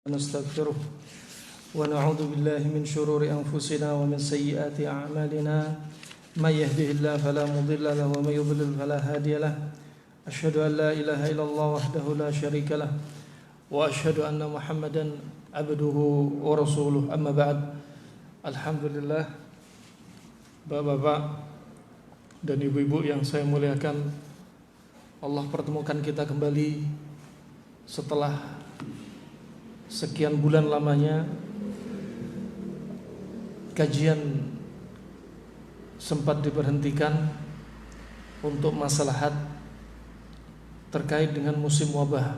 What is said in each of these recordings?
ونستغفره ونعوذ بالله من شرور أنفسنا ومن سيئات أعمالنا من يهده الله فلا مضل له ومن يضلل فلا هادي له أشهد أن لا إله إلا الله وحده لا شريك له وأشهد أن محمدا عبده ورسوله أما بعد. Alhamdulillah, bapak-bapak dan ibu-ibu yang saya muliakan, Allah pertemukan kita kembali setelah sekian bulan lamanya kajian sempat diberhentikan untuk maslahat terkait dengan musim wabah.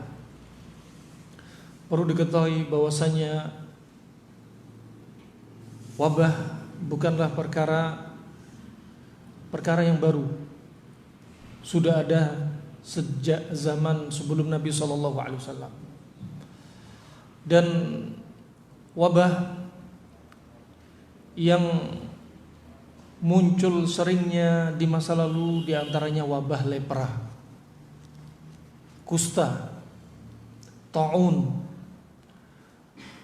Perlu diketahui bahwasanya wabah bukanlah perkara yang baru. Sudah ada sejak zaman sebelum Nabi SAW. Dan wabah yang muncul seringnya di masa lalu diantaranya wabah lepra, kusta, taun.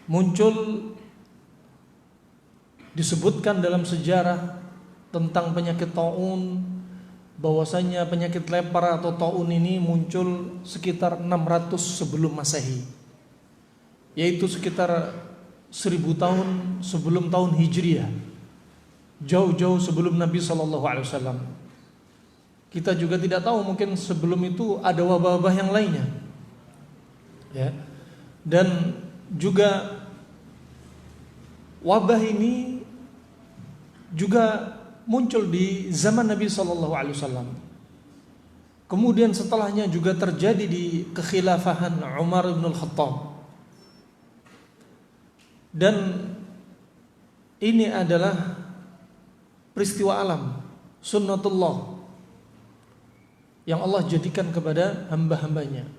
Muncul, disebutkan dalam sejarah tentang penyakit taun, bahwasanya penyakit lepra atau taun ini muncul sekitar 600 sebelum Masehi, yaitu sekitar 1000 tahun sebelum tahun Hijriah, jauh-jauh sebelum Nabi SAW. Kita juga tidak tahu, mungkin sebelum itu ada wabah-wabah yang lainnya, ya. Dan juga wabah ini juga muncul di zaman Nabi SAW. Kemudian setelahnya juga terjadi di kekhilafahan Umar bin Al-Khattab. Dan ini adalah peristiwa alam, sunnatullah, yang Allah jadikan kepada hamba-hambanya.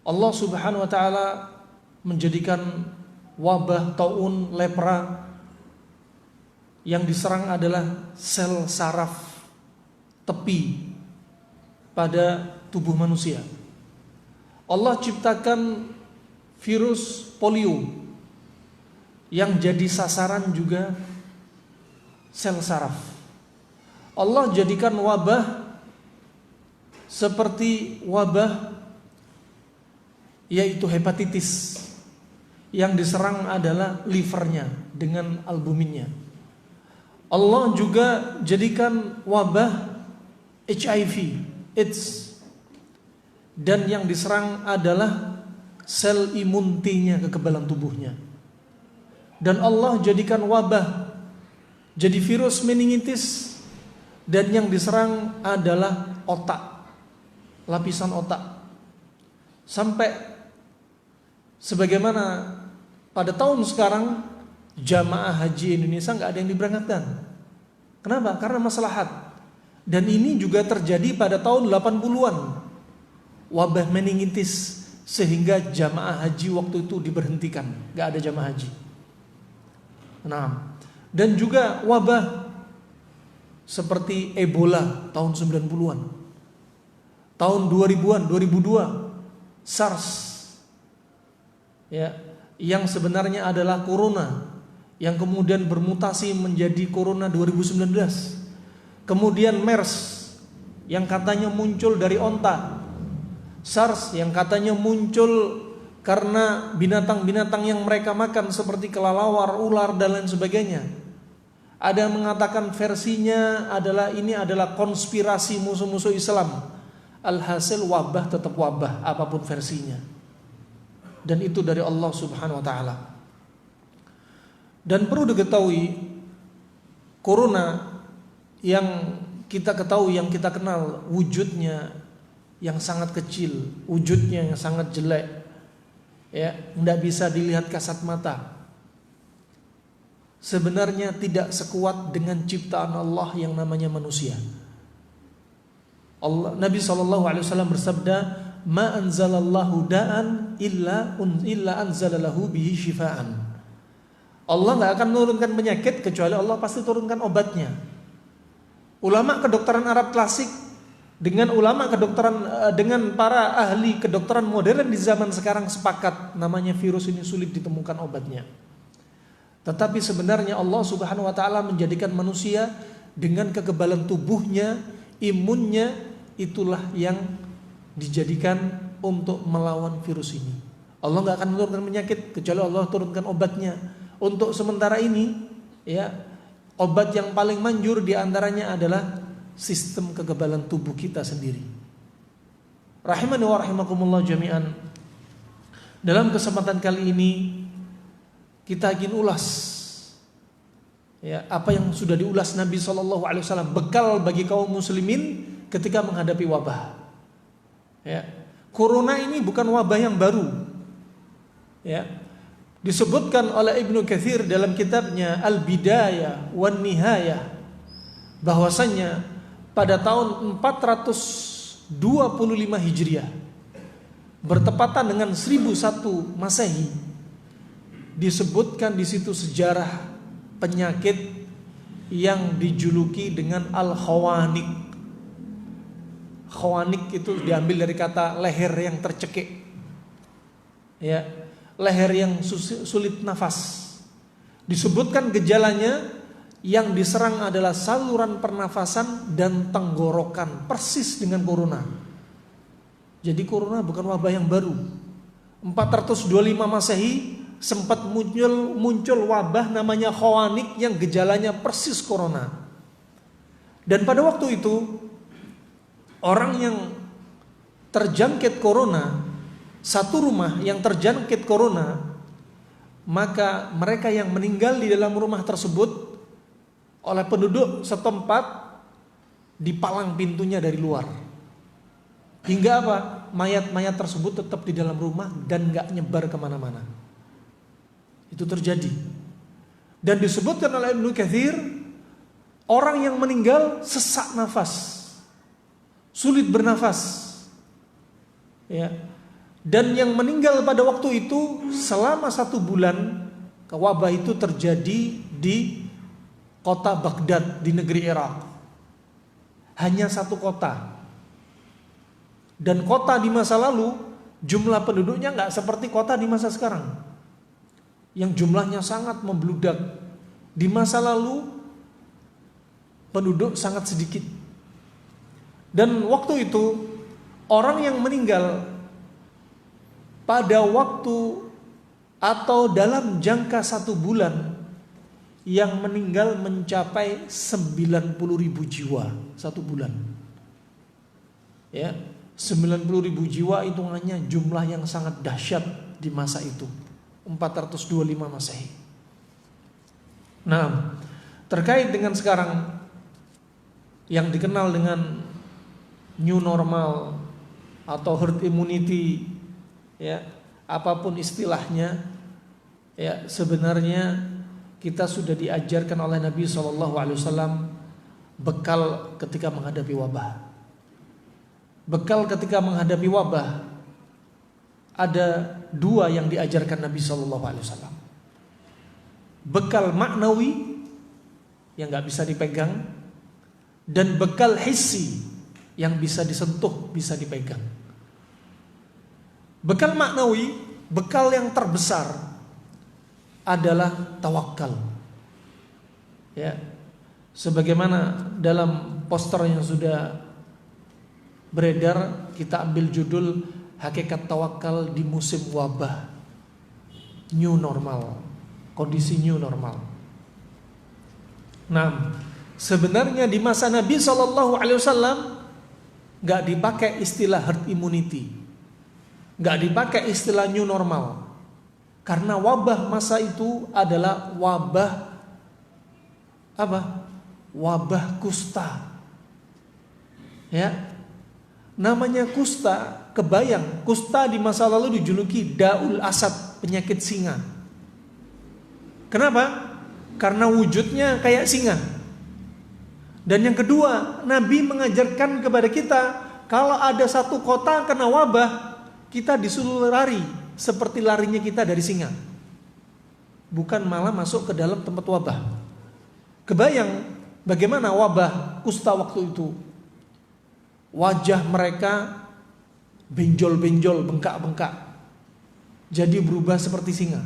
Allah subhanahu wa ta'ala menjadikan wabah taun lepra yang diserang adalah sel saraf tepi pada tubuh manusia. Allah ciptakan virus polio yang jadi sasaran juga sel saraf. Allah jadikan wabah seperti wabah, yaitu hepatitis, yang diserang adalah livernya dengan albuminnya. Allah juga jadikan wabah HIV, AIDS, dan yang diserang adalah sel imun T-nya, kekebalan tubuhnya. Dan Allah jadikan wabah jadi virus meningitis, dan yang diserang adalah otak, lapisan otak. Sampai sebagaimana pada tahun sekarang jamaah haji Indonesia nggak ada yang diberangkatkan. Kenapa? Karena maslahat. Dan ini juga terjadi pada tahun 80-an, wabah meningitis, sehingga jamaah haji waktu itu diberhentikan, nggak ada jamaah haji. Nah, dan juga wabah seperti Ebola tahun 90-an, tahun 2000-an, 2002, SARS, ya, yang sebenarnya adalah corona, yang kemudian bermutasi menjadi corona 2019. Kemudian MERS yang katanya muncul dari onta, SARS yang katanya muncul karena binatang-binatang yang mereka makan seperti kelelawar, ular, dan lain sebagainya. Ada yang mengatakan versinya adalah ini adalah konspirasi musuh-musuh Islam. Alhasil wabah tetap wabah apapun versinya. Dan itu dari Allah subhanahu wa ta'ala. Dan perlu diketahui, corona yang kita ketahui, yang kita kenal, wujudnya yang sangat kecil, wujudnya yang sangat jelek, ya, tidak bisa dilihat kasat mata. Sebenarnya tidak sekuat dengan ciptaan Allah yang namanya manusia. Nabi SAW bersabda, "Ma anzalallahu da'an illa anzalalahu bihi shifaan." Allah nggak akan menurunkan penyakit kecuali Allah pasti turunkan obatnya. Ulama kedokteran Arab klasik Dengan ulama kedokteran, dengan para ahli kedokteran modern di zaman sekarang sepakat namanya virus ini sulit ditemukan obatnya. Tetapi sebenarnya Allah Subhanahu wa taala menjadikan manusia dengan kekebalan tubuhnya, imunnya, itulah yang dijadikan untuk melawan virus ini. Allah nggak akan menurunkan penyakit kecuali Allah turunkan obatnya. Untuk sementara ini, ya, obat yang paling manjur diantaranya adalah sistem kekebalan tubuh kita sendiri. Rahimani wa rahimakumullah jami'an. Dalam kesempatan kali ini kita ingin ulas, ya, apa yang sudah diulas Nabi SAW, bekal bagi kaum muslimin ketika menghadapi wabah. Ya, corona ini bukan wabah yang baru. Ya, disebutkan oleh Ibnu Katsir dalam kitabnya Al-Bidayah wan Nihayah bahwasanya pada tahun 425 Hijriah bertepatan dengan 1001 Masehi disebutkan di situ sejarah penyakit yang dijuluki dengan Al-Khawanik. Khawanik itu diambil dari kata leher yang tercekik. Ya, leher yang sulit nafas. Disebutkan gejalanya yang diserang adalah saluran pernafasan dan tenggorokan, persis dengan corona. Jadi corona bukan wabah yang baru. 425 Masehi sempat muncul wabah namanya Khawanik yang gejalanya persis corona. Dan pada waktu itu orang yang terjangkit corona, satu rumah yang terjangkit corona, maka mereka yang meninggal di dalam rumah tersebut oleh penduduk setempat dipalang pintunya dari luar. Hingga apa? Mayat-mayat tersebut tetap di dalam rumah dan gak nyebar kemana-mana. Itu terjadi. Dan disebutkan oleh Ibnu Katsir, orang yang meninggal sesak nafas, sulit bernafas. Ya. Dan yang meninggal pada waktu itu selama 1 bulan, wabah itu terjadi di kota Baghdad di negeri Irak. Hanya 1 kota. Dan kota di masa lalu jumlah penduduknya gak seperti kota di masa sekarang yang jumlahnya sangat membludak. Di masa lalu penduduk sangat sedikit. Dan waktu itu orang yang meninggal pada waktu atau dalam jangka 1 bulan yang meninggal mencapai 90.000 jiwa 1 bulan. Ya, 90.000 jiwa itu hanya jumlah yang sangat dahsyat di masa itu, 425 Masehi. Nah, terkait dengan sekarang yang dikenal dengan new normal atau herd immunity, ya, apapun istilahnya, ya, sebenarnya kita sudah diajarkan oleh Nabi SAW bekal ketika menghadapi wabah. Bekal ketika menghadapi wabah ada 2 yang diajarkan Nabi SAW. Bekal maknawi yang gak bisa dipegang, dan bekal hissi yang bisa disentuh, bisa dipegang. Bekal maknawi, bekal yang terbesar adalah tawakal. Ya, sebagaimana dalam poster yang sudah beredar, kita ambil judul Hakikat Tawakal di Musim Wabah, New Normal, kondisi new normal. Nah, sebenarnya di masa Nabi SAW gak dipakai istilah herd immunity, gak dipakai istilah new normal. Karena wabah masa itu adalah wabah apa? Wabah kusta. Ya. Namanya kusta, kebayang, kusta di masa lalu dijuluki Daul Asad, penyakit singa. Kenapa? Karena wujudnya kayak singa. Dan yang kedua, Nabi mengajarkan kepada kita, kalau ada satu kota kena wabah, kita disuruh lari seperti larinya kita dari singa, bukan malah masuk ke dalam tempat wabah. Kebayang bagaimana wabah kusta waktu itu. wajah mereka benjol-benjol, bengkak-bengkak, jadi berubah seperti singa.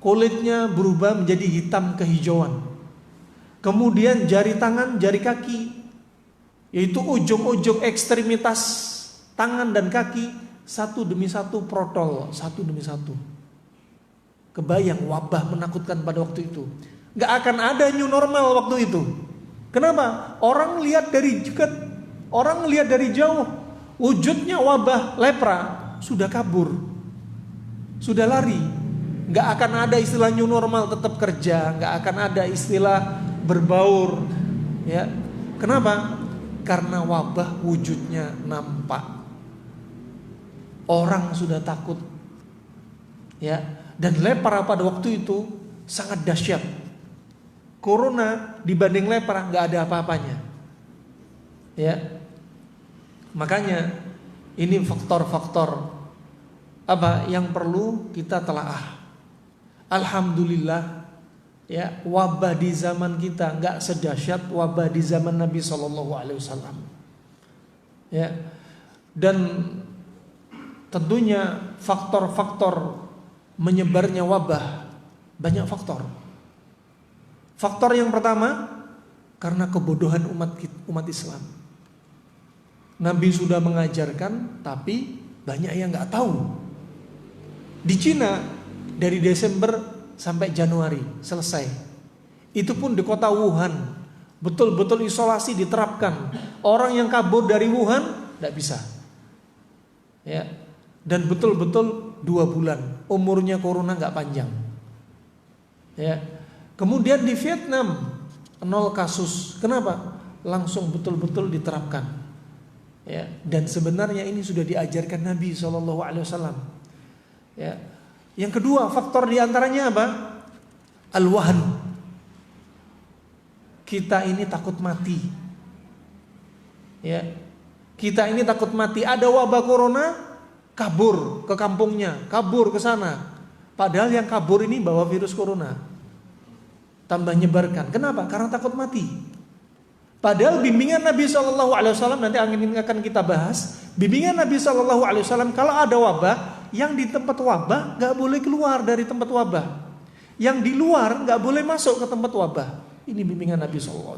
Kulitnya berubah menjadi hitam kehijauan. Kemudian jari tangan, jari kaki, yaitu ujung-ujung ekstremitas tangan dan kaki, satu demi satu protol, satu demi satu. Kebayang wabah menakutkan pada waktu itu. Gak akan ada new normal waktu itu. Kenapa? Orang lihat dari dekat, orang lihat dari jauh, wujudnya wabah lepra sudah kabur, sudah lari. Gak akan ada istilah new normal tetap kerja, gak akan ada istilah berbaur. Ya, kenapa? Karena wabah wujudnya nampak. Orang sudah takut. Ya, dan lepra pada waktu itu sangat dahsyat. Corona dibanding lepra nggak ada apa-apanya. Ya, makanya ini faktor-faktor apa yang perlu kita telaah. Alhamdulillah, ya, wabah di zaman kita nggak sedahsyat wabah di zaman Nabi SAW. Ya, dan tentunya faktor-faktor menyebarnya wabah banyak faktor. Faktor yang pertama karena kebodohan umat Islam. Nabi sudah mengajarkan, tapi banyak yang nggak tahu. Di Cina dari Desember sampai Januari selesai. Itu pun di kota Wuhan, betul-betul isolasi diterapkan. Orang yang kabur dari Wuhan nggak bisa. Ya, dan betul-betul 2 bulan. Umurnya corona nggak panjang. Ya. Kemudian di Vietnam 0 kasus. Kenapa? Langsung betul-betul diterapkan. Ya, dan sebenarnya ini sudah diajarkan Nabi SAW. Ya. Yang kedua, faktor diantaranya apa? Al-wahn. Kita ini takut mati. Ya. Kita ini takut mati. Ada wabah corona, kabur ke kampungnya, kabur ke sana. Padahal yang kabur ini bawa virus corona. Tambah nyebarkan. Kenapa? Karena takut mati. Padahal bimbingan Nabi SAW nanti akan kita bahas. Bimbingan Nabi SAW kalau ada wabah, yang di tempat wabah gak boleh keluar dari tempat wabah. Yang di luar gak boleh masuk ke tempat wabah. Ini bimbingan Nabi SAW.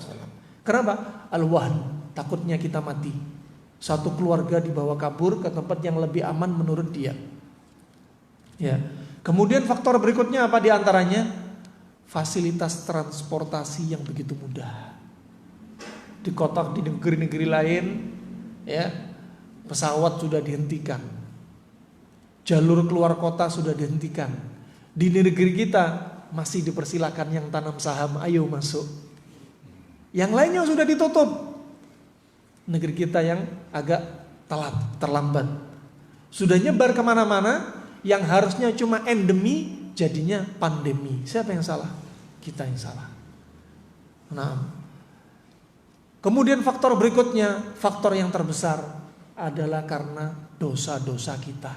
Kenapa? Al-wahn, takutnya kita mati. Satu keluarga dibawa kabur ke tempat yang lebih aman menurut dia. Ya. Kemudian faktor berikutnya apa diantaranya? Fasilitas transportasi yang begitu mudah. Di kota, di negeri-negeri lain, ya, pesawat sudah dihentikan, jalur keluar kota sudah dihentikan. Di negeri kita masih dipersilakan yang tanam saham, ayo masuk. Yang lainnya sudah ditutup. Negeri kita yang agak telat, terlambat, sudah nyebar kemana-mana. Yang harusnya cuma endemi jadinya pandemi. Siapa yang salah? Kita yang salah. Nah, kemudian faktor berikutnya, faktor yang terbesar adalah karena dosa-dosa kita.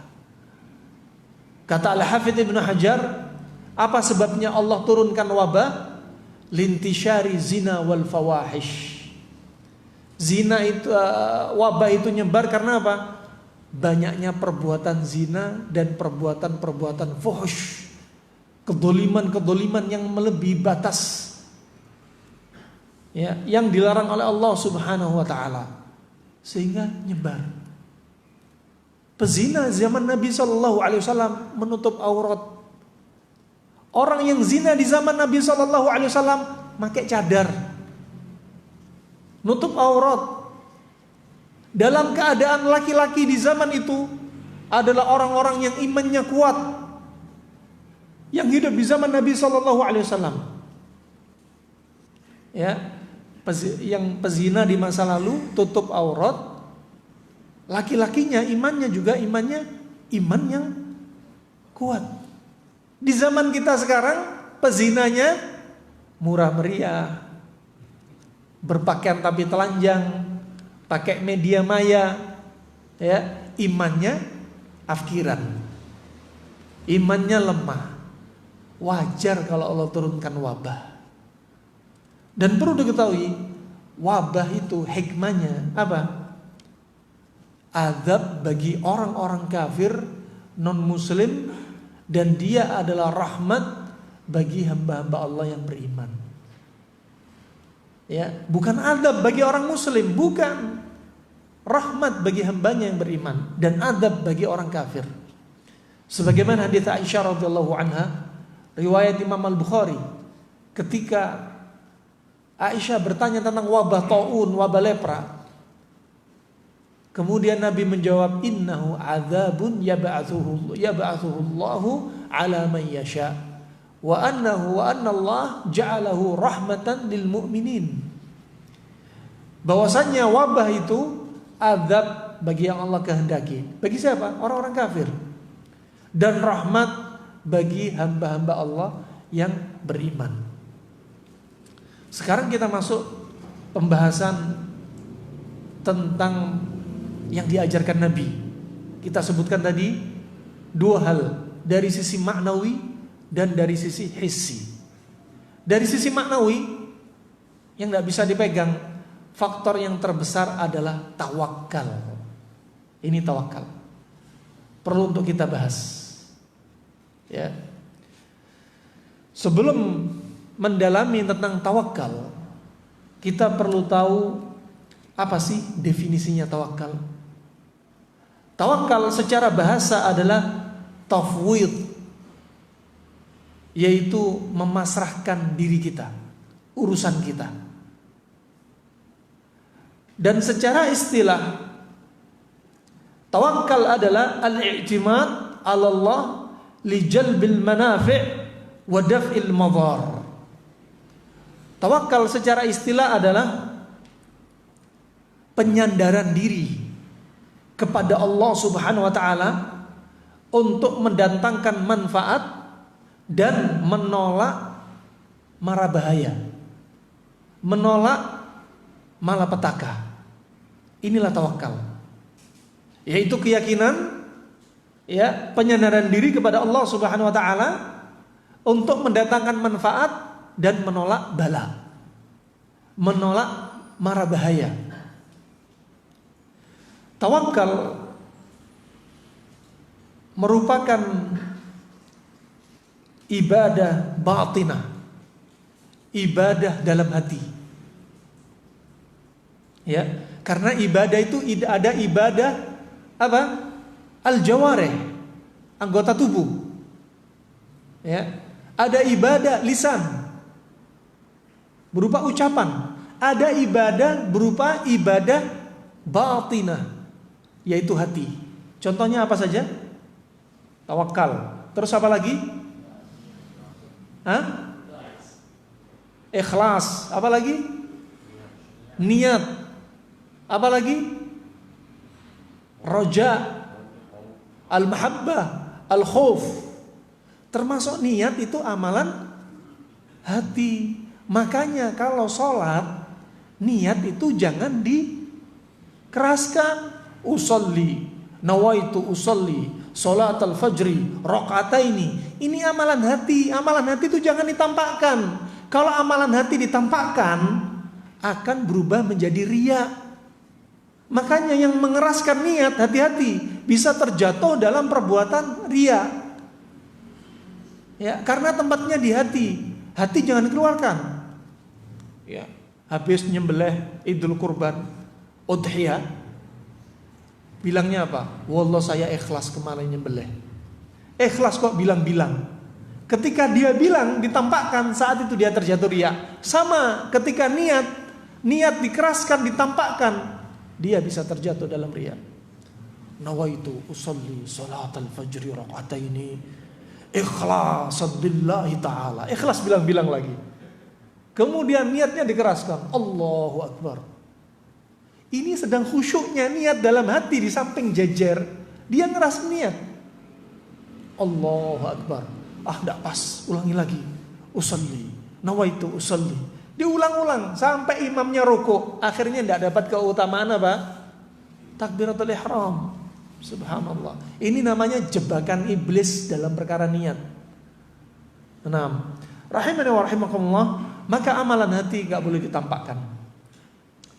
Kata Al-Hafidz Ibnu Hajar, apa sebabnya Allah turunkan wabah? Lintisyari zina wal fawahish. Zina itu, wabah itu nyebar karena apa? Banyaknya perbuatan zina dan perbuatan-perbuatan fuhsh, kedoliman-kedoliman yang melebihi batas, ya, yang dilarang oleh Allah Subhanahu wa ta'ala, sehingga nyebar. Pezina zaman Nabi SAW menutup aurat. Orang yang zina di zaman Nabi SAW pakai cadar, nutup aurat. Dalam keadaan laki-laki di zaman itu adalah orang-orang yang imannya kuat, yang hidup di zaman Nabi SAW. Ya, yang pezina di masa lalu tutup aurat, laki-lakinya imannya juga iman yang kuat. Di zaman kita sekarang pezinanya murah meriah, berpakaian tapi telanjang, pakai media maya, ya, imannya afkiran, imannya lemah. Wajar kalau Allah turunkan wabah. Dan perlu diketahui, wabah itu hikmahnya apa? azab bagi orang-orang kafir non-muslim, dan dia adalah rahmat bagi hamba-hamba Allah yang beriman. Ya, bukan azab bagi orang muslim, bukan. Rahmat bagi hambanya yang beriman dan azab bagi orang kafir. Sebagaimana hadits Aisyah radhiyallahu anha, riwayat Imam Al-Bukhari, ketika Aisyah bertanya tentang wabah taun, wabah lepra. Kemudian Nabi menjawab, innahu adzabun yab'atsuhu Allahu ala man yasha wa anna Allah ja'alahu rahmatan lil mu'minin. Bahwasanya wabah itu azab bagi yang Allah kehendaki. Bagi siapa? Orang-orang kafir. Dan rahmat bagi hamba-hamba Allah yang beriman. Sekarang kita masuk pembahasan tentang yang diajarkan Nabi. Kita sebutkan tadi dua hal, dari sisi maknawi dan dari sisi hissi. Dari sisi maknawi yang tidak bisa dipegang, faktor yang terbesar adalah tawakal. Ini tawakal, perlu untuk kita bahas. Ya. Sebelum mendalami tentang tawakal, kita perlu tahu apa sih definisinya tawakal. Tawakal secara bahasa adalah tafwid, yaitu memasrahkan diri kita, urusan kita. Dan secara istilah, tawakal adalah al-i'timad 'ala Allah li jalbil manafi' wa daf'il madhar. Tawakal secara istilah adalah penyandaran diri kepada Allah Subhanahu wa taala untuk mendatangkan manfaat dan menolak mara bahaya, menolak malapetaka. Inilah tawakal. Yaitu keyakinan, ya, penyandaran diri kepada Allah Subhanahu wa taala untuk mendatangkan manfaat dan menolak bala, menolak mara bahaya. Tawakal merupakan ibadah batinah, ibadah dalam hati. Ya, karena ibadah itu ada ibadah apa? Al-jawarih, anggota tubuh. Ya, ada ibadah lisan berupa ucapan, ada ibadah berupa ibadah batinah, yaitu hati. Contohnya apa saja? Tawakal. Terus apa lagi? Ikhlas. Apa lagi? Niat. Apa lagi? Roja, al-mahabbah, al-khauf. Termasuk niat itu amalan hati. Makanya kalau sholat, niat itu jangan dikeraskan. Usolli, nawaitu usolli, sholat al-fajri, rakaataini. Ini amalan hati. Amalan hati itu jangan ditampakkan. Kalau amalan hati ditampakkan, akan berubah menjadi riya. Makanya yang mengeraskan niat, hati-hati, bisa terjatuh dalam perbuatan riya. Ya, karena tempatnya di hati. Hati jangan dikeluarkan. Ya, habis nyembelih Idul Kurban, udhiyah, bilangnya apa? Wallah saya ikhlas kemarin nyembelih. Ikhlas kok bilang-bilang. Ketika dia bilang ditampakkan, saat itu dia terjatuh riya. Sama ketika niat dikeraskan, ditampakkan, dia bisa terjatuh dalam riya. Nawaitu usolli salat al-fajri rakaataini ikhlasan lillahi ta'ala. Ikhlas bilang-bilang lagi. Kemudian niatnya dikeraskan. Allahu Akbar. Ini sedang khusyuknya niat dalam hati di samping jejer. Dia ngeras niat. Allahu Akbar. Enggak pas, ulangi lagi. Usolli, nawaitu usolli. Diulang-ulang sampai imamnya rukuk. Akhirnya tidak dapat keutamaan apa? Takbiratul ihram. Subhanallah. Ini namanya jebakan iblis dalam perkara niat. 6. Rahimani wa rahimakumullah. Maka amalan hati gak boleh ditampakkan.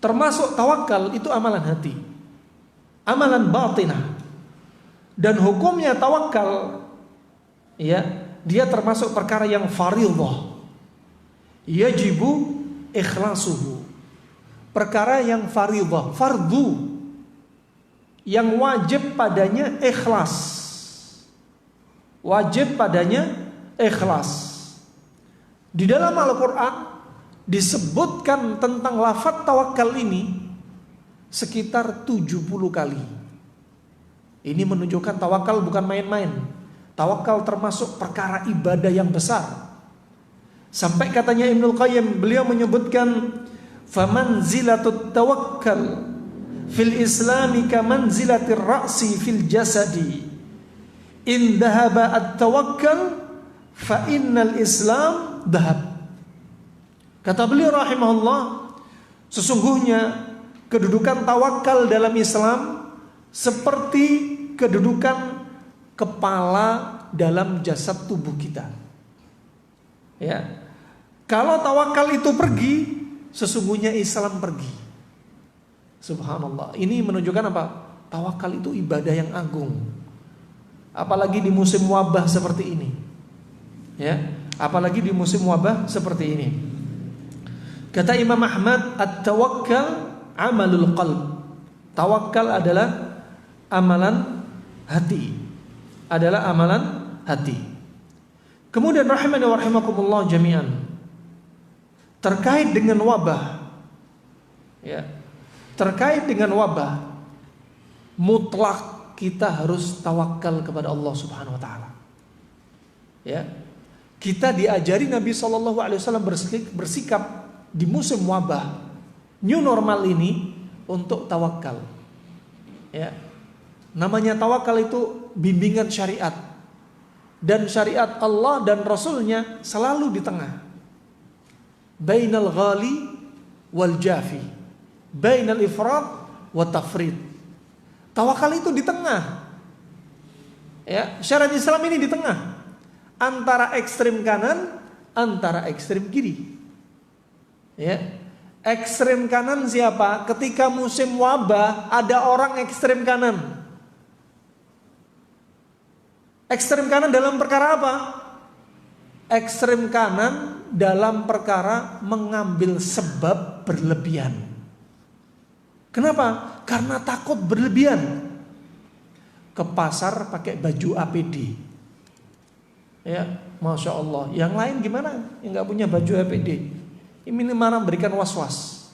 Termasuk tawakal itu amalan hati. amalan batinah. Dan hukumnya tawakal, ya, dia termasuk perkara yang fardhah. Yajibu ikhlasuhu. Perkara yang fardhah, fardu, yang wajib padanya ikhlas. Wajib padanya ikhlas. Di dalam Al-Quran disebutkan tentang lafaz tawakal ini sekitar 70 kali. Ini menunjukkan tawakal bukan main-main. Tawakal termasuk perkara ibadah yang besar. Sampai katanya Ibnul Qayyim, beliau menyebutkan famanzilatut tawakkal fil islami kamanzilatir ra'si fil jasadi. In dhahaba at-tawakkal fa innal islam dhahab. Kata beliau rahimahullah, sesungguhnya kedudukan tawakal dalam Islam seperti kedudukan kepala dalam jasad tubuh kita. Ya. Kalau tawakal itu pergi, sesungguhnya Islam pergi. Subhanallah. Ini menunjukkan apa? Tawakal itu ibadah yang agung. Apalagi di musim wabah seperti ini. Ya, apalagi di musim wabah seperti ini. Kata Imam Ahmad, at-tawakkal amalul qalb. Tawakal adalah amalan hati. Adalah amalan hati. Kemudian rahimani wa rahimakumullah jami'an, terkait dengan wabah, ya, terkait dengan wabah, mutlak kita harus tawakal kepada Allah Subhanahu wa taala. Ya. Kita diajari Nabi SAW bersikap di musim wabah new normal ini untuk tawakal. Ya. Namanya tawakal itu bimbingan syariat. Dan syariat Allah dan Rasulnya selalu di tengah. Bainal ghali wal jafi, bainal ifrat wa tafrid. Tawakal itu di tengah. Ya, syariat Islam ini di tengah. Antara ekstrem kanan, antara ekstrem kiri. Ya. Ekstrem kanan siapa? Ketika musim wabah ada orang ekstrem kanan. Ekstrem kanan dalam perkara apa? Ekstrem kanan dalam perkara mengambil sebab berlebihan. Kenapa? Karena takut berlebihan. Ke pasar pakai baju APD. Ya, Masya Allah. Yang lain gimana? Yang gak punya baju APD. Ini mana berikan was-was.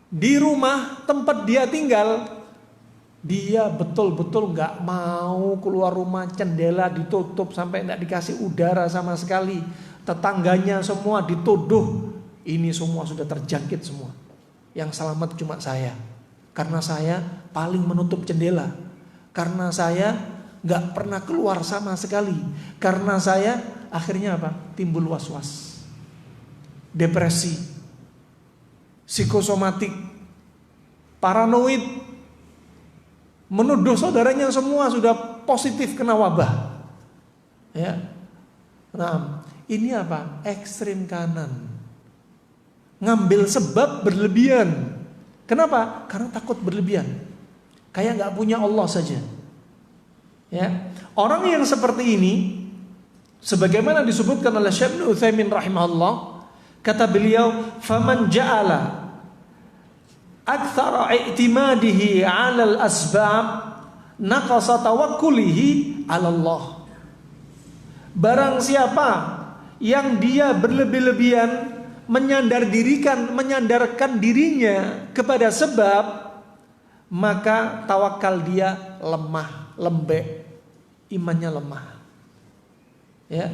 Di rumah tempat dia tinggal, dia betul-betul gak mau keluar rumah, jendela ditutup sampai gak dikasih udara sama sekali. Tetangganya semua dituduh, ini semua sudah terjangkit semua. Yang selamat cuma saya, karena saya paling menutup jendela, karena saya gak pernah keluar sama sekali, karena saya akhirnya apa? Timbul was-was, depresi, psikosomatik, paranoid, menuduh saudaranya semua sudah positif kena wabah. Ya. Nah, ini apa? Ekstrem kanan. Ngambil sebab berlebihan. Kenapa? Karena takut berlebihan. Kayak nggak punya Allah saja. Ya. Orang yang seperti ini, sebagaimana disebutkan oleh Syekh Ibnu Utsaimin rahimahullah, kata beliau, "Faman ja'ala aktsara i'timadihi 'alal asbab naqasa tawakkulihi 'ala Allah." Barang siapa yang dia berlebih-lebihan menyandarkan dirinya kepada sebab, maka tawakal dia lemah, lembek, imannya lemah. Ya.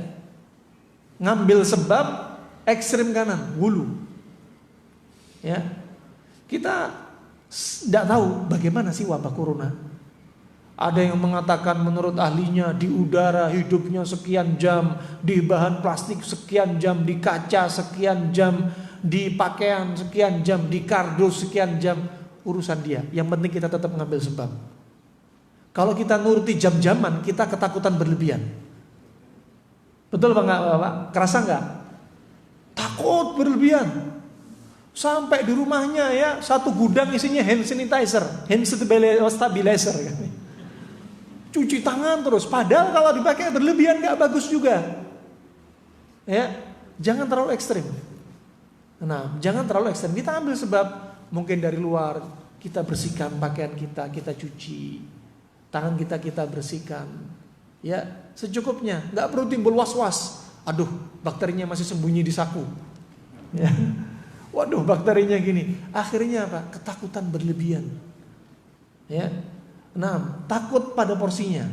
Ngambil sebab ekstrem kanan, hulu. Ya. Kita tidak tahu bagaimana sih wabah corona. Ada yang mengatakan menurut ahlinya di udara hidupnya sekian jam, di bahan plastik sekian jam, di kaca sekian jam, di pakaian sekian jam, di kardus sekian jam. Urusan dia, yang penting kita tetap mengambil sebab. Kalau kita nuruti jam-jaman, kita ketakutan berlebihan. Betul Bapak? Kerasa nggak? Takut berlebihan. Sampai di rumahnya ya satu gudang isinya hand sanitizer, hand stabilizer. Cuci tangan terus. Padahal kalau dipakai berlebihan nggak bagus juga. Ya, jangan terlalu ekstrim. Nah, jangan terlalu ekstrim. Kita ambil sebab mungkin dari luar kita bersihkan pakaian kita, kita cuci tangan kita bersihkan. Ya, secukupnya. Nggak perlu timbul was-was. Aduh, bakterinya masih sembunyi di saku. Ya. Waduh, bakterinya gini. Akhirnya apa? Ketakutan berlebihan. Ya. Nah, takut pada porsinya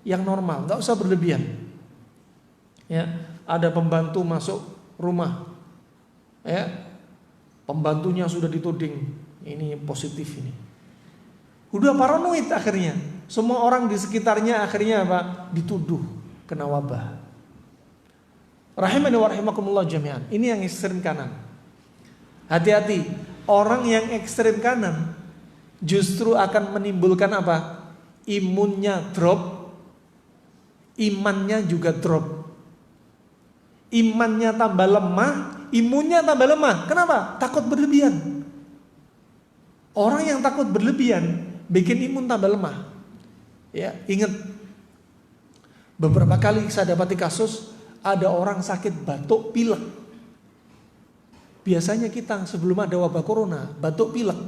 yang normal, nggak usah berlebihan. Ya, ada pembantu masuk rumah, ya, pembantunya sudah dituding ini positif ini, udah paranoid akhirnya. Semua orang di sekitarnya akhirnya apa? Dituduh kena wabah. Rahimani wa rahimakumullah jami'an. Ini yang ekstrem kanan. Hati-hati, orang yang ekstrem kanan justru akan menimbulkan apa? Imunnya drop, imannya juga drop. Imannya tambah lemah, imunnya tambah lemah. Kenapa? Takut berlebihan. Orang yang takut berlebihan bikin imun tambah lemah. Ya, ingat beberapa kali saya dapati kasus ada orang sakit batuk pilek. Biasanya kita sebelum ada wabah corona, batuk pilek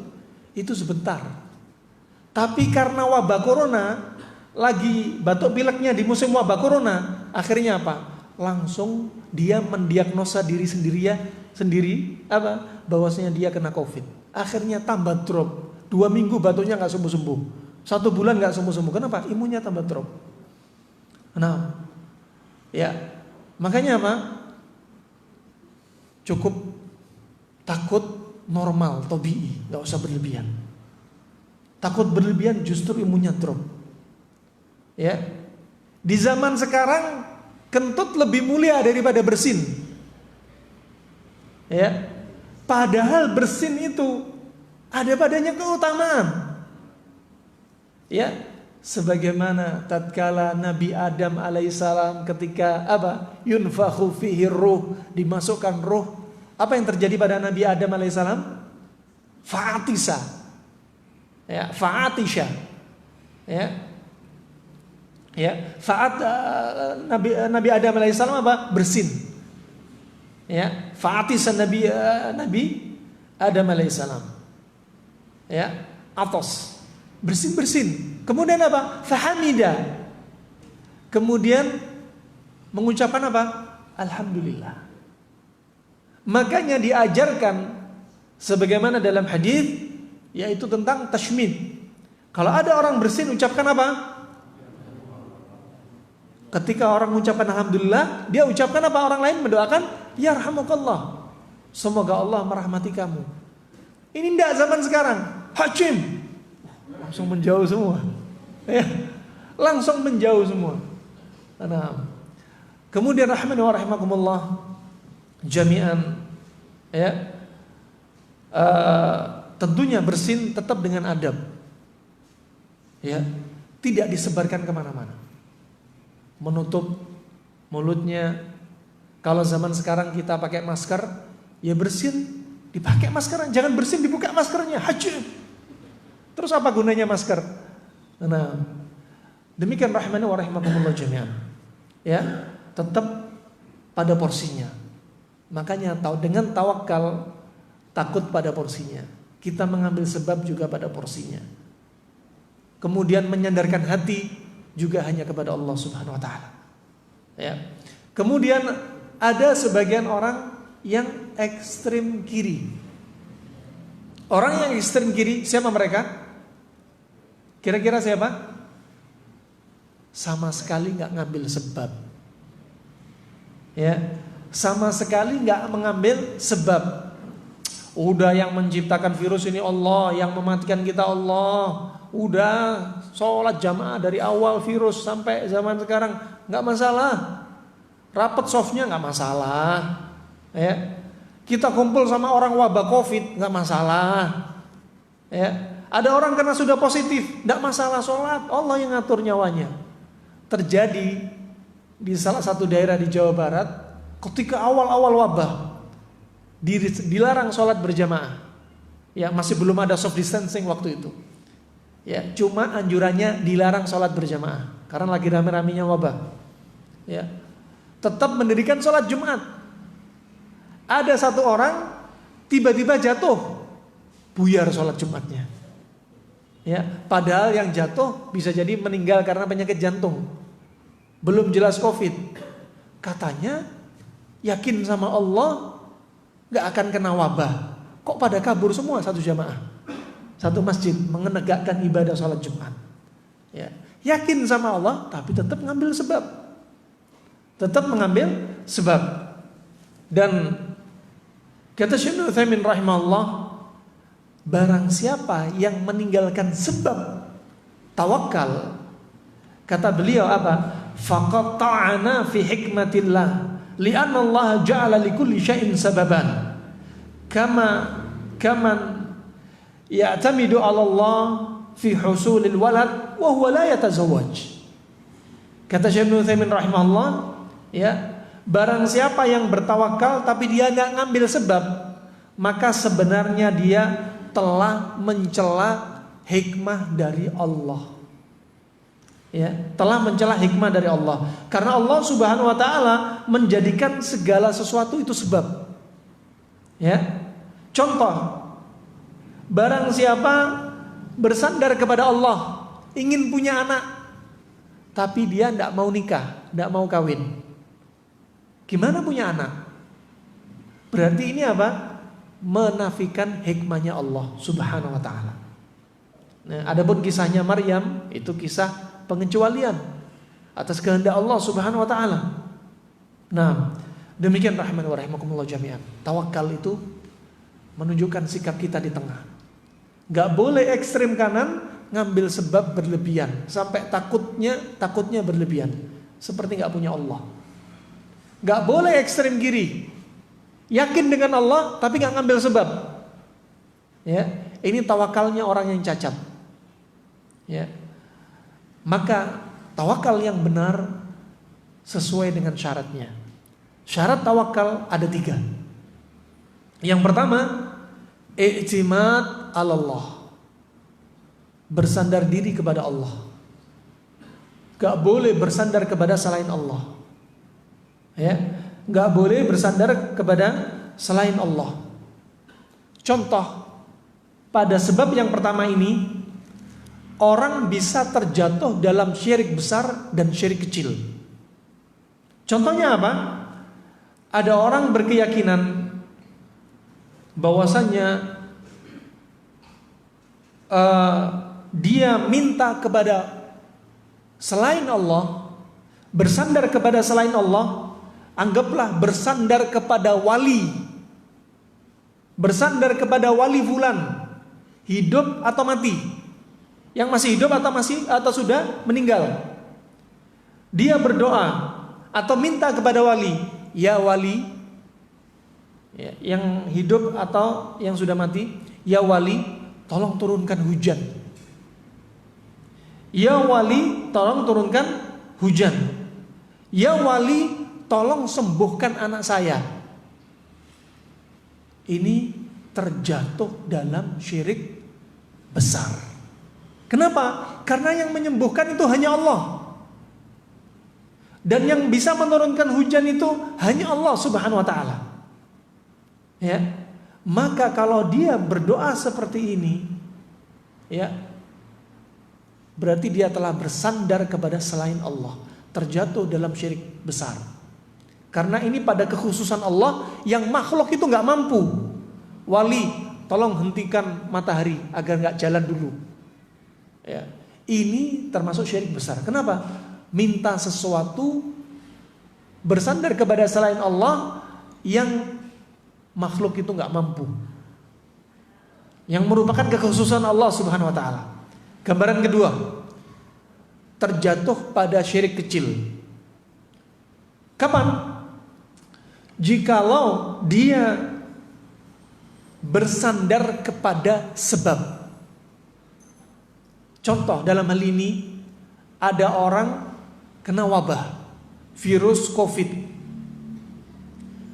itu sebentar. Tapi karena wabah corona, lagi batuk pileknya di musim wabah corona, akhirnya apa? Langsung dia mendiagnosa diri sendiri apa? Bahwasanya dia kena COVID. Akhirnya tambah drop. 2 minggu batuknya nggak sembuh-sembuh. 1 bulan nggak sembuh-sembuh. Kenapa? Imunnya tambah drop. Nah, ya makanya apa? Cukup takut normal, tabii, nggak usah berlebihan. Takut berlebihan justru imunnya drop. Ya, di zaman sekarang kentut lebih mulia daripada bersin. Ya, padahal bersin itu ada padanya keutamaan. Ya, sebagaimana tatkala Nabi Adam alaihissalam ketika apa? Yunfakhu fihi ruh, dimasukkan ruh. Apa yang terjadi pada Nabi Adam alaihissalam? Fa'atisa. Ya, fa'atisha. Ya. Ya, Nabi Adam alaihissalam apa? Bersin. Ya, fa'atisa Nabi Adam alaihissalam. Ya, atos. Bersin. Kemudian apa? Fahamida. Kemudian mengucapkan apa? Alhamdulillah. Makanya diajarkan sebagaimana dalam hadis yaitu tentang tashmid. Kalau ada orang bersin ucapkan apa? Ketika orang mengucapkan alhamdulillah, dia ucapkan apa? Orang lain mendoakan yarhamukallah. Semoga Allah merahmati kamu. Ini tidak zaman sekarang. Hajim. Langsung menjauh semua. Ya, langsung menjauh semua. Nah, kemudian rahmani wa rahimakumullah jami'an, ya, tentunya bersin tetap dengan adab, ya, tidak disebarkan kemana-mana, menutup mulutnya. Kalau zaman sekarang kita pakai masker, ya bersin dipakai masker, jangan bersin dibuka maskernya, hajim. Terus apa gunanya masker? Nah, demikian rahmani wa rahimakumullah jami'an, ya, tetap pada porsinya. Makanya dengan tawakal, takut pada porsinya. Kita mengambil sebab juga pada porsinya. Kemudian menyandarkan hati juga hanya kepada Allah Subhanahu wa taala. Ya. Kemudian ada sebagian orang yang ekstrem kiri. Orang yang ekstrem kiri, siapa mereka? Kira-kira siapa? Sama sekali nggak ngambil sebab. Ya. Sama sekali nggak mengambil sebab. Udah yang menciptakan virus ini Allah, yang mematikan kita Allah. Udah sholat jamaah dari awal virus sampai zaman sekarang nggak masalah. Rapat softnya nggak masalah. Ya, kita kumpul sama orang wabah COVID nggak masalah. Ya, ada orang karena sudah positif nggak masalah sholat. Allah yang ngatur nyawanya. Terjadi di salah satu daerah di Jawa Barat. Ketika awal-awal wabah, dilarang sholat berjamaah. Ya, masih belum ada soft distancing waktu itu. Ya, cuma anjurannya dilarang sholat berjamaah karena lagi rame-ramenya wabah. Ya, tetap mendirikan sholat Jumat. Ada satu orang tiba-tiba jatuh, buyar sholat Jumatnya. Ya, padahal yang jatuh bisa jadi meninggal karena penyakit jantung. Belum jelas COVID. Katanya yakin sama Allah gak akan kena wabah. Kok pada kabur semua satu jamaah, satu masjid menegakkan ibadah sholat Jumat. Ya, yakin sama Allah tapi tetap mengambil sebab. Dan kata Syekh Ibnu Utsaimin rahimahullah, barang siapa yang meninggalkan sebab tawakal, kata beliau apa? Faqad ta'ana fi hikmatillah li'anna Allah ja'ala likulli syai'in sababan. Kaman ya'tamidu 'ala Allah fi husulil walad wa huwa la yatazawwaj. Kata Syekh Ibnu Utsaimin rahimahullah, ya, barang siapa yang bertawakal tapi dia enggak ngambil sebab, maka sebenarnya dia telah mencela hikmah dari Allah. Ya, telah mencela hikmah dari Allah. Karena Allah Subhanahu wa taala menjadikan segala sesuatu itu sebab. Ya. Contoh, barang siapa bersandar kepada Allah, ingin punya anak, tapi dia tidak mau nikah, tidak mau kawin. Gimana punya anak? Berarti ini apa? Menafikan hikmahnya Allah Subhanahu wa taala. Nah, adapun kisahnya Maryam itu kisah pengecualian atas kehendak Allah Subhanahu wa taala. Nah, demikian rahman wa rahimakumullah jami'an. Tawakal itu menunjukkan sikap kita di tengah. Gak boleh ekstrem kanan, ngambil sebab berlebihan sampai takutnya berlebihan, seperti gak punya Allah. Gak boleh ekstrem kiri, yakin dengan Allah tapi gak ngambil sebab. Ya, ini tawakalnya orang yang cacat. Ya, maka tawakal yang benar sesuai dengan syaratnya. Syarat tawakal ada 3. Yang pertama, i'timad 'ala Allah. Bersandar diri kepada Allah. Gak boleh bersandar kepada selain Allah. Ya, gak boleh bersandar kepada selain Allah. Contoh, pada sebab yang pertama ini, orang bisa terjatuh dalam syirik besar dan syirik kecil. Contohnya apa? Ada orang berkeyakinan bahwasanya dia minta kepada selain Allah, bersandar kepada selain Allah, anggaplah bersandar kepada wali, bersandar kepada wali fulan, hidup atau mati, yang masih hidup atau sudah meninggal. Dia berdoa atau minta kepada wali, ya wali, ya, yang hidup atau yang sudah mati, ya wali, tolong turunkan hujan. Ya wali, tolong turunkan hujan. Ya wali, tolong sembuhkan anak saya. Ini terjatuh dalam syirik besar. Kenapa? Karena yang menyembuhkan itu hanya Allah. Dan yang bisa menurunkan hujan itu hanya Allah Subhanahu wa taala. Ya. Maka kalau dia berdoa seperti ini, ya, berarti dia telah bersandar kepada selain Allah, terjatuh dalam syirik besar. Karena ini pada kekhususan Allah yang makhluk itu nggak mampu. Wali, tolong hentikan matahari agar nggak jalan dulu. Ya, ini termasuk syirik besar. Kenapa? Minta sesuatu bersandar kepada selain Allah yang makhluk itu nggak mampu, yang merupakan kekhususan Allah Subhanahu wa taala. Gambaran kedua, terjatuh pada syirik kecil. Kapan? Jikalau dia bersandar kepada sebab. Contoh dalam hal ini, ada orang kena wabah virus COVID.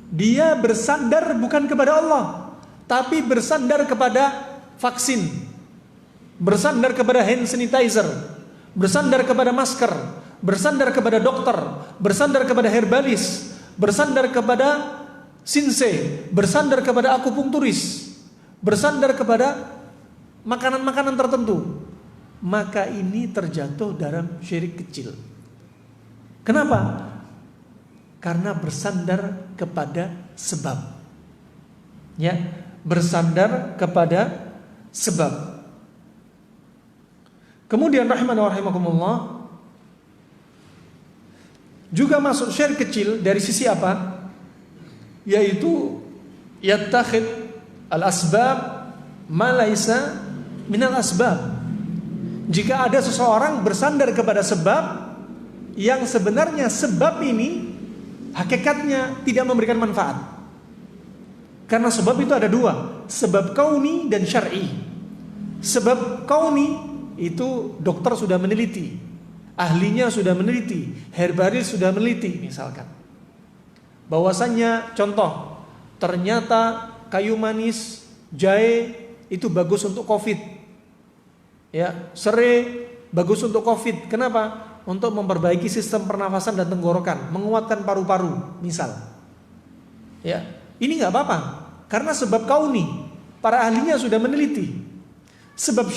Dia bersandar bukan kepada Allah, tapi bersandar kepada vaksin, bersandar kepada hand sanitizer, bersandar kepada masker, bersandar kepada dokter, bersandar kepada herbalis, bersandar kepada sinse, bersandar kepada akupunkturis, bersandar kepada makanan-makanan tertentu, maka ini terjatuh dalam syirik kecil. Kenapa? Karena bersandar kepada sebab. Ya, bersandar kepada sebab. Kemudian rahimani wa rahimakumullah, juga masuk syirik kecil dari sisi apa? Yaitu yattakhid al-asbab ma laisa minal asbab. Jika ada seseorang bersandar kepada sebab yang sebenarnya sebab ini hakikatnya tidak memberikan manfaat. Karena sebab itu ada dua, sebab kauni dan syar'i. Sebab kauni itu dokter sudah meneliti, ahlinya sudah meneliti, herbaris sudah meneliti, misalkan bahwasannya contoh, ternyata kayu manis, jahe itu bagus untuk COVID. Ya, serai bagus untuk COVID. Kenapa? Untuk memperbaiki sistem pernafasan dan tenggorokan, menguatkan paru-paru, misal. Ya, ini nggak apa-apa, karena sebab kauni, para ahlinya sudah meneliti. Sebab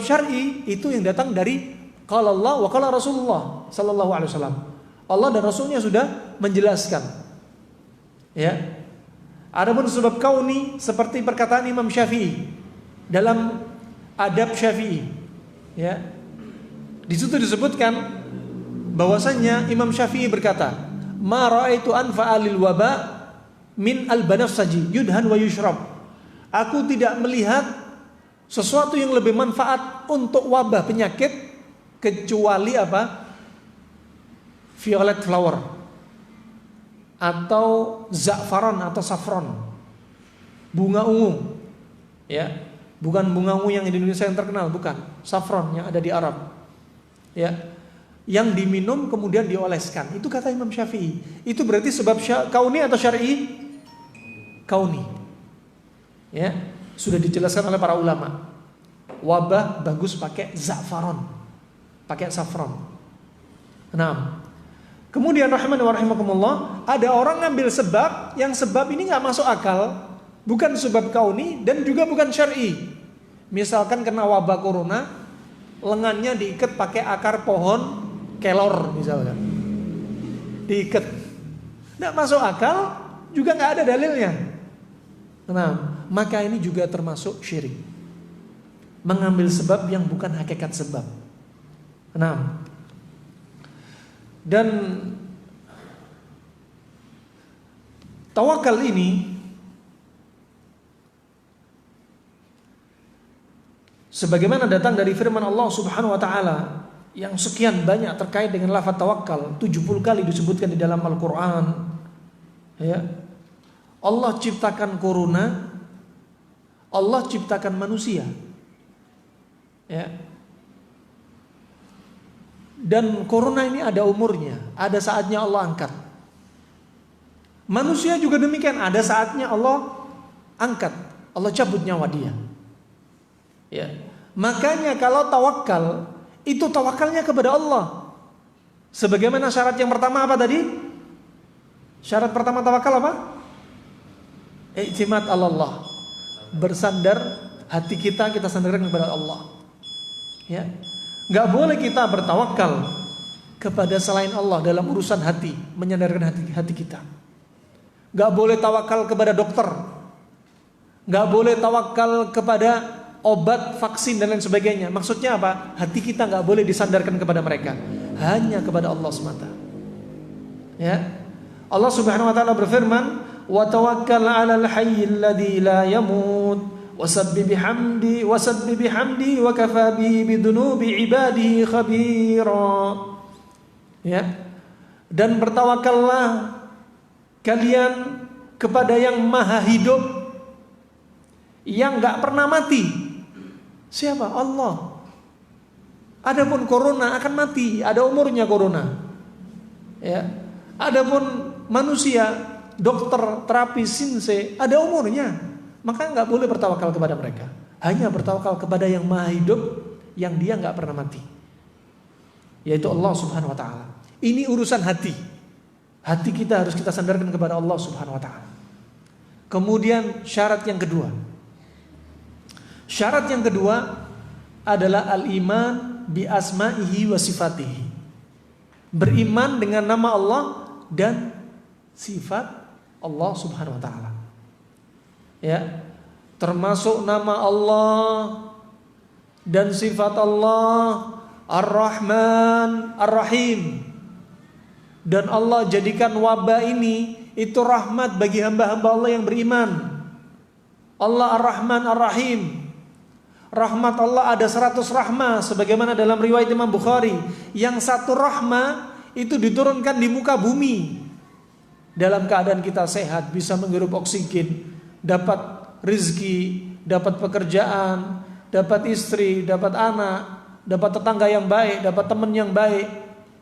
syar'i itu yang datang dari qala Allah wa qala Rasulullah sallallahu alaihi wasallam. Allah dan Rasulnya sudah menjelaskan. Ya. Adapun sebab kauni seperti perkataan Imam Syafi'i dalam Adab Syafi'i. Ya. Di situ disebutkan bahwasannya Imam Syafi'i berkata, "Ma ra'aitu anfa'alil waba min al-banafsaji yudhan wa yushrab." Aku tidak melihat sesuatu yang lebih manfaat untuk wabah penyakit kecuali apa? Violet flower atau za'faron atau saffron, bunga ungu. Ya, bukan bunga ungu yang di Indonesia yang terkenal, bukan. Saffron yang ada di Arab. Ya, yang diminum kemudian dioleskan. Itu kata Imam Syafi'i. Itu berarti sebab kauni atau syar'i? Kauni. Ya, sudah dijelaskan oleh para ulama. Wabah bagus pakai za'faron, pakai saffron. Nah, kemudian rahimani wa rahimakumullah, ada orang ngambil sebab yang sebab ini nggak masuk akal, bukan sebab kauni dan juga bukan syar'i. Misalkan kena wabah corona, lengannya diikat pakai akar pohon kelor misalkan, diikat, nggak masuk akal, juga nggak ada dalilnya. Nah, maka ini juga termasuk syirik, mengambil sebab yang bukan hakikat sebab. Nah, dan tawakal ini sebagaimana datang dari firman Allah Subhanahu wa taala yang sekian banyak terkait dengan lafaz tawakal, 70 kali disebutkan di dalam Al-Qur'an. Ya. Allah ciptakan corona, Allah ciptakan manusia. Ya. Dan corona ini ada umurnya, ada saatnya Allah angkat. Manusia juga demikian, ada saatnya Allah angkat, Allah cabut nyawa dia. Ya. Makanya kalau tawakal, itu tawakalnya kepada Allah. Sebagaimana syarat yang pertama apa tadi? Syarat pertama tawakal apa? I'timad Allah. Bersandar, hati kita sandarkan kepada Allah. Ya. Gak boleh kita bertawakal kepada selain Allah dalam urusan hati, menyandarkan hati kita. Gak boleh tawakal kepada dokter, gak boleh tawakal kepada obat, vaksin dan lain sebagainya. Maksudnya apa? Hati kita gak boleh disandarkan kepada mereka, hanya kepada Allah semata. Ya, Allah Subhanahu Wa Taala berfirman, "Wa tawakkal 'alal hayyil ladzi la yamut." Wasabbih bihamdi wa kafa bidunubi ibadihi khabira. Ya. Dan bertawakallah kalian kepada yang maha hidup, yang gak pernah mati. Siapa? Allah. Adapun corona akan mati, ada umurnya corona. Ya. Adapun manusia dokter, terapi, sinse, ada umurnya. Maka nggak boleh bertawakal kepada mereka. Hanya bertawakal kepada yang maha hidup, yang dia nggak pernah mati, yaitu Allah Subhanahu Wa Taala. Ini urusan hati. Hati kita harus kita sandarkan kepada Allah Subhanahu Wa Taala. Kemudian syarat yang kedua. Syarat yang kedua adalah al-iman bi asma'ihi wa sifatihi. Beriman dengan nama Allah dan sifat Allah Subhanahu wa taala. Ya, termasuk nama Allah dan sifat Allah Ar-Rahman Ar-Rahim. Dan Allah jadikan wabah ini itu rahmat bagi hamba-hamba Allah yang beriman. Allah Ar-Rahman Ar-Rahim. Rahmat Allah ada 100 rahmah, sebagaimana dalam riwayat Imam Bukhari. Yang satu rahmah itu diturunkan di muka bumi dalam keadaan kita sehat, bisa menghirup oksigen, dapat rizki, dapat pekerjaan, dapat istri, dapat anak, dapat tetangga yang baik, dapat teman yang baik.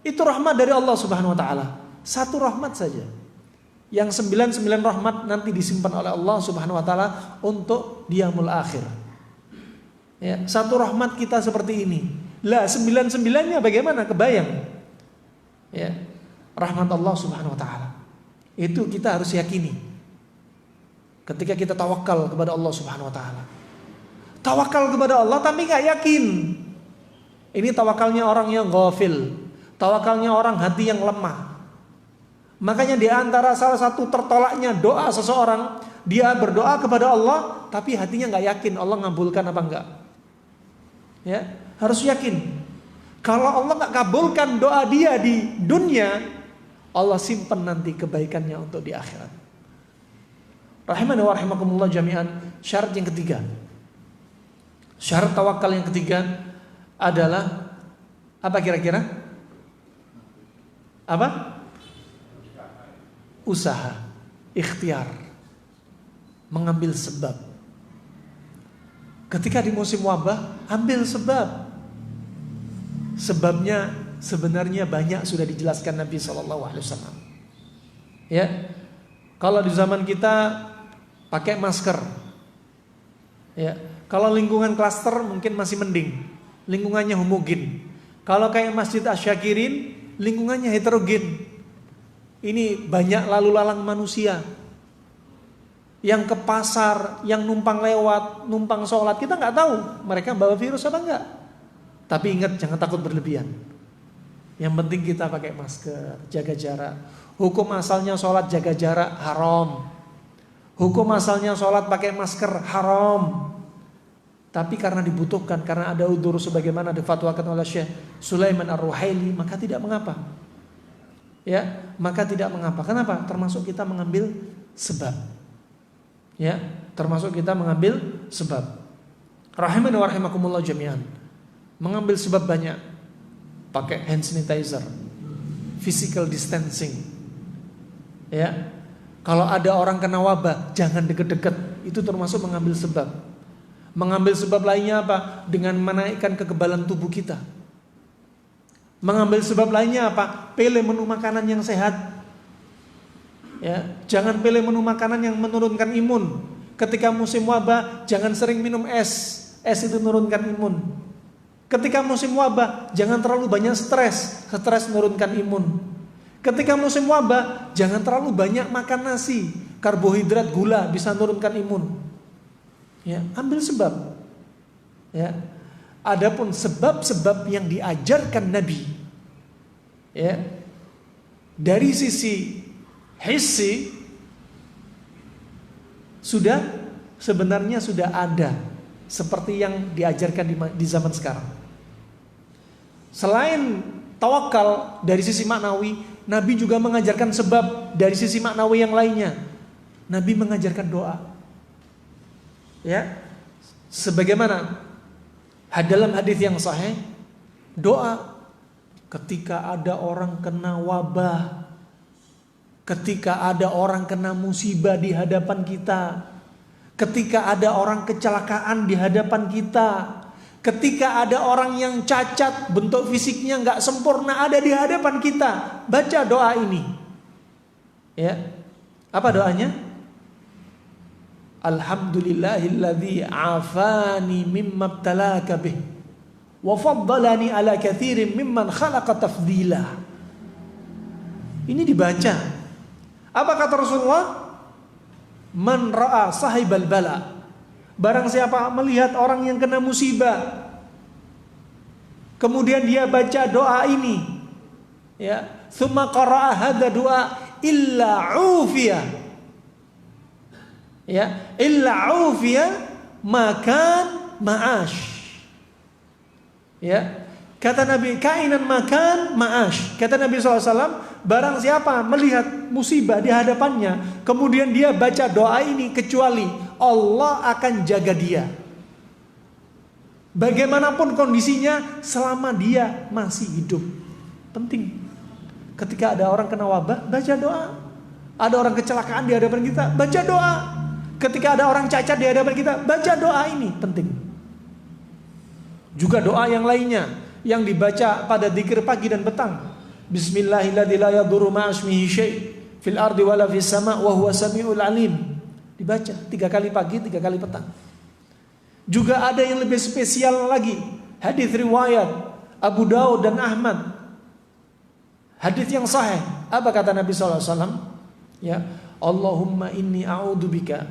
Itu rahmat dari Allah Subhanahu wa taala. Satu rahmat saja. Yang 99 rahmat nanti disimpan oleh Allah Subhanahu wa taala untuk diamul akhir. Ya, satu rahmat kita seperti ini. Lah 99-nya bagaimana? Kebayang. Ya, rahmat Allah Subhanahu wa taala. Itu kita harus yakini. Ketika kita tawakal kepada Allah Subhanahu wa taala. Tawakal kepada Allah tapi enggak yakin. Ini tawakalnya orang yang ghafil. Tawakalnya orang hati yang lemah. Makanya di antara salah satu tertolaknya doa seseorang, dia berdoa kepada Allah tapi hatinya enggak yakin Allah ngabulkan apa enggak. Ya, harus yakin. Kalau Allah enggak kabulkan doa dia di dunia, Allah simpan nanti kebaikannya untuk di akhirat. Rahimani wa rahimakumullah jami'an. Syarat yang ketiga. Syarat tawakal yang ketiga adalah apa kira-kira? Apa? Usaha, ikhtiar, mengambil sebab. Ketika di musim wabah, ambil sebab. Sebabnya sebenarnya banyak sudah dijelaskan Nabi SAW. Ya, kalau di zaman kita pakai masker. Ya, kalau lingkungan klaster mungkin masih mending, lingkungannya homogen. Kalau kayak Masjid Asy-Syakirin, lingkungannya heterogen. Ini banyak lalu lalang manusia. Yang ke pasar, yang numpang lewat, numpang sholat, kita nggak tahu mereka bawa virus apa enggak. Tapi ingat, jangan takut berlebihan. Yang penting kita pakai masker, jaga jarak. Hukum asalnya sholat jaga jarak haram. Hukum asalnya sholat pakai masker haram. Tapi karena dibutuhkan, karena ada udzur sebagaimana difatwakan oleh Syekh Sulaiman Ar-Ruhaili, maka tidak mengapa. Ya, maka tidak mengapa. Kenapa? Termasuk kita mengambil sebab. Ya, termasuk kita mengambil sebab. Rahimani wa rahimakumullah jami'an. Mengambil sebab banyak. Pakai hand sanitizer, physical distancing. Ya. Kalau ada orang kena wabah, jangan deket-deket. Itu termasuk mengambil sebab. Mengambil sebab lainnya apa? Dengan menaikkan kekebalan tubuh kita. Mengambil sebab lainnya apa? Pilih menu makanan yang sehat. Ya, jangan pilih menu makanan yang menurunkan imun. Ketika musim wabah, jangan sering minum es. Es itu menurunkan imun. Ketika musim wabah, jangan terlalu banyak stres. Stres menurunkan imun. Ketika musim wabah, jangan terlalu banyak makan nasi. Karbohidrat, gula bisa menurunkan imun. Ya, ambil sebab. Ya. Adapun sebab-sebab yang diajarkan Nabi, ya, dari sisi hissi sebenarnya sudah ada seperti yang diajarkan di zaman sekarang. Selain tawakal dari sisi maknawi, Nabi juga mengajarkan sebab dari sisi maknawi yang lainnya. Nabi mengajarkan doa. Ya. Sebagaimana dalam hadis yang sahih, doa ketika ada orang kena wabah, ketika ada orang kena musibah di hadapan kita, ketika ada orang kecelakaan di hadapan kita, ketika ada orang yang cacat, bentuk fisiknya nggak sempurna ada di hadapan kita, baca doa ini. Ya, Apa doanya? Alhamdulillahilladzi afani mimma ibtalaka bih wa faddalani ala katsirin mimman khalaqa tafdila. Ini dibaca. Apa kata Rasulullah? Man ra'a sahibal bala. Barang siapa melihat orang yang kena musibah, kemudian dia baca doa ini, ya, tsumma qara'a hadza doa illa ufiya, ya, illa ufiya makan ma'ash, ya, kata Nabi, kainan makan ma'ash, kata Nabi SAW, barang siapa melihat musibah di hadapannya, kemudian dia baca doa ini, kecuali Allah akan jaga dia bagaimanapun kondisinya selama dia masih hidup. Penting. Ketika ada orang kena wabah, baca doa. Ada orang kecelakaan di hadapan kita, baca doa. Ketika ada orang cacat di hadapan kita, baca doa ini. Penting. Juga doa yang lainnya yang dibaca pada dzikir pagi dan petang. Bismillahirrahmanirrahim, la yadurru ma'asmihi syai' fil ardi wala fis sama' wa huwa samiul alim. Dibaca 3 kali pagi, 3 kali petang. Juga ada yang lebih spesial lagi, hadis riwayat Abu Daud dan Ahmad. Hadis yang sahih. Apa kata Nabi sallallahu alaihi wasallam? Ya, Allahumma inni a'udzubika.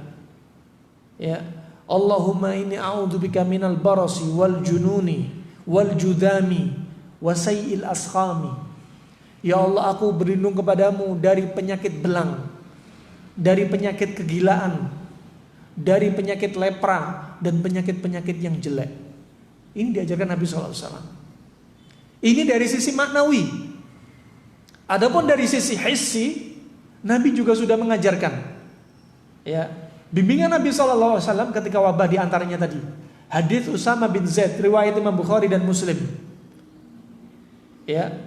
Ya, Allahumma inni a'udzubika minal barasi wal jununi wal judami wa sayil asqami. Ya Allah, aku berlindung kepadamu dari penyakit belang, dari penyakit kegilaan, dari penyakit lepra dan penyakit-penyakit yang jelek. Ini diajarkan Nabi SAW. Ini dari sisi maknawi. Adapun dari sisi hissi, Nabi juga sudah mengajarkan. Ya, bimbingan Nabi SAW ketika wabah di antaranya tadi. Hadis Usama bin Zaid riwayat Imam Bukhari dan Muslim. Ya,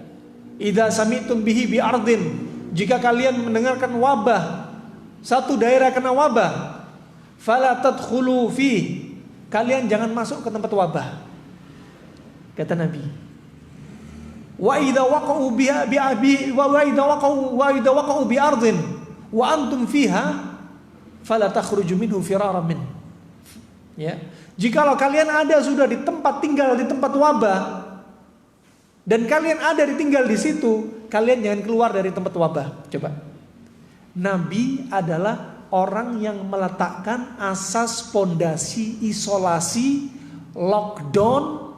idza sami'tum bihi bi ardin, jika kalian mendengarkan wabah, satu daerah kena wabah, fala tadkhulu fi, kalian jangan masuk ke tempat wabah, kata Nabi. Wa idza waqa'u bi ardin wa antum fiha fala takhruju minhu firaran min. Ya, jikalau kalian ada sudah di tempat tinggal di tempat wabah dan kalian ada ditinggal di situ, kalian jangan keluar dari tempat wabah. Coba. Nabi adalah orang yang meletakkan asas pondasi isolasi lockdown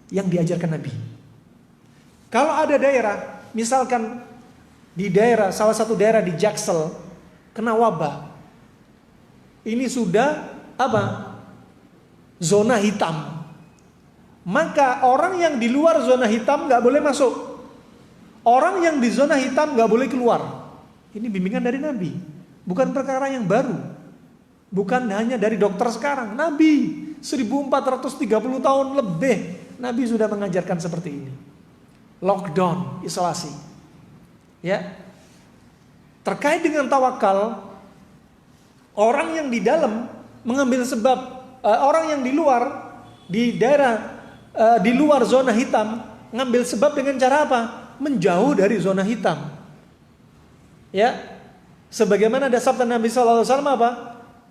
yang diajarkan Nabi. Kalau ada daerah, misalkan di daerah, salah satu daerah di Jaksel kena wabah, ini sudah apa? Zona hitam. Maka orang yang di luar zona hitam gak boleh masuk. Orang yang di zona hitam gak boleh keluar. Ini bimbingan dari Nabi. Bukan perkara yang baru. Bukan hanya dari dokter sekarang. Nabi 1430 tahun lebih Nabi sudah mengajarkan seperti ini. Lockdown, isolasi. Ya. Terkait dengan tawakal, orang yang di dalam mengambil sebab, orang yang di luar, di daerah di luar zona hitam, ngambil sebab dengan cara apa? Menjauh dari zona hitam. Ya. Sebagaimana ada sabda Nabi sallallahu alaihi wasallam apa?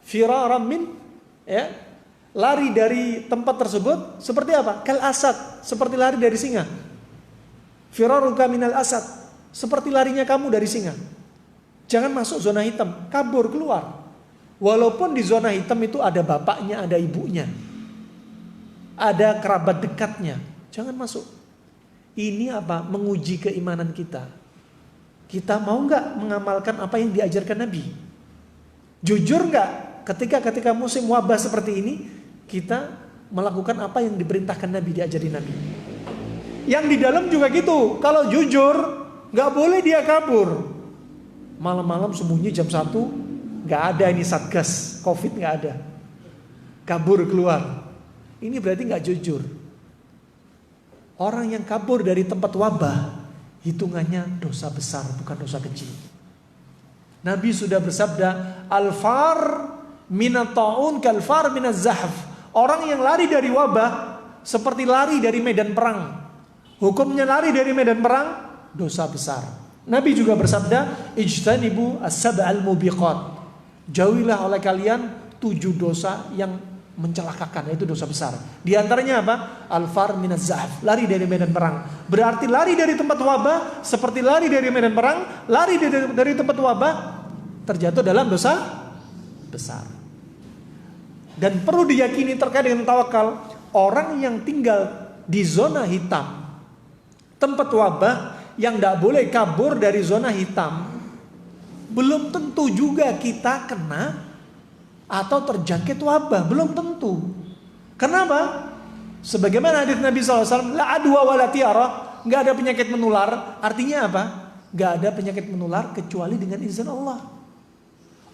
Firaram min, ya. Lari dari tempat tersebut seperti apa? Kal asad, seperti lari dari singa. Firaruka minal asad, seperti larinya kamu dari singa. Jangan masuk zona hitam, kabur keluar. Walaupun di zona hitam itu ada bapaknya, ada ibunya, ada kerabat dekatnya, jangan masuk. Ini apa? Menguji keimanan kita. Kita mau nggak mengamalkan apa yang diajarkan Nabi? Jujur nggak? Ketika musim wabah seperti ini, kita melakukan apa yang diperintahkan Nabi, diajari Nabi. Yang di dalam juga gitu. Kalau jujur, nggak boleh dia kabur. Malam-malam sembunyi jam 1, nggak ada ini satgas COVID, nggak ada. Kabur keluar. Ini berarti nggak jujur. Orang yang kabur dari tempat wabah, hitungannya dosa besar, bukan dosa kecil. Nabi sudah bersabda, al-far minat ta'un kal-far minat zahf. Orang yang lari dari wabah seperti lari dari medan perang. Hukumnya lari dari medan perang, dosa besar. Nabi juga bersabda, ijtanibu as-sab'al mubiqat. Jauhilah oleh kalian 7 dosa yang mencelakakan, yaitu dosa besar. Di antaranya apa? Al-far minaz zahf, lari dari medan perang. Berarti lari dari tempat wabah seperti lari dari medan perang, lari dari tempat wabah terjatuh dalam dosa besar. Dan perlu diyakini terkait dengan tawakal, orang yang tinggal di zona hitam, tempat wabah, yang tidak boleh kabur dari zona hitam, belum tentu juga kita kena atau terjangkit wabah, belum tentu. Kenapa? Sebagaimana hadis Nabi SAW, la adwa wa la tiara, nggak ada penyakit menular. Artinya apa? Nggak ada penyakit menular kecuali dengan izin Allah.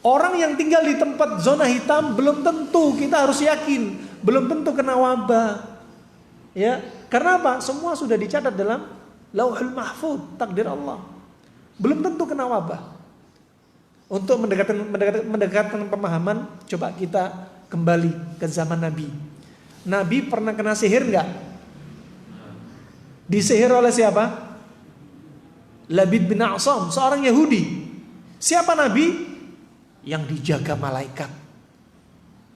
Orang yang tinggal di tempat zona hitam belum tentu, kita harus yakin, belum tentu kena wabah. Ya, karena apa? Semua sudah dicatat dalam Lauhul Mahfuz, takdir Allah. Belum tentu kena wabah. Untuk mendekatkan pemahaman, coba kita kembali ke zaman Nabi. Nabi pernah kena sihir enggak? Disihir oleh siapa? Labid bin A'sam, seorang Yahudi. Siapa Nabi? Yang dijaga malaikat.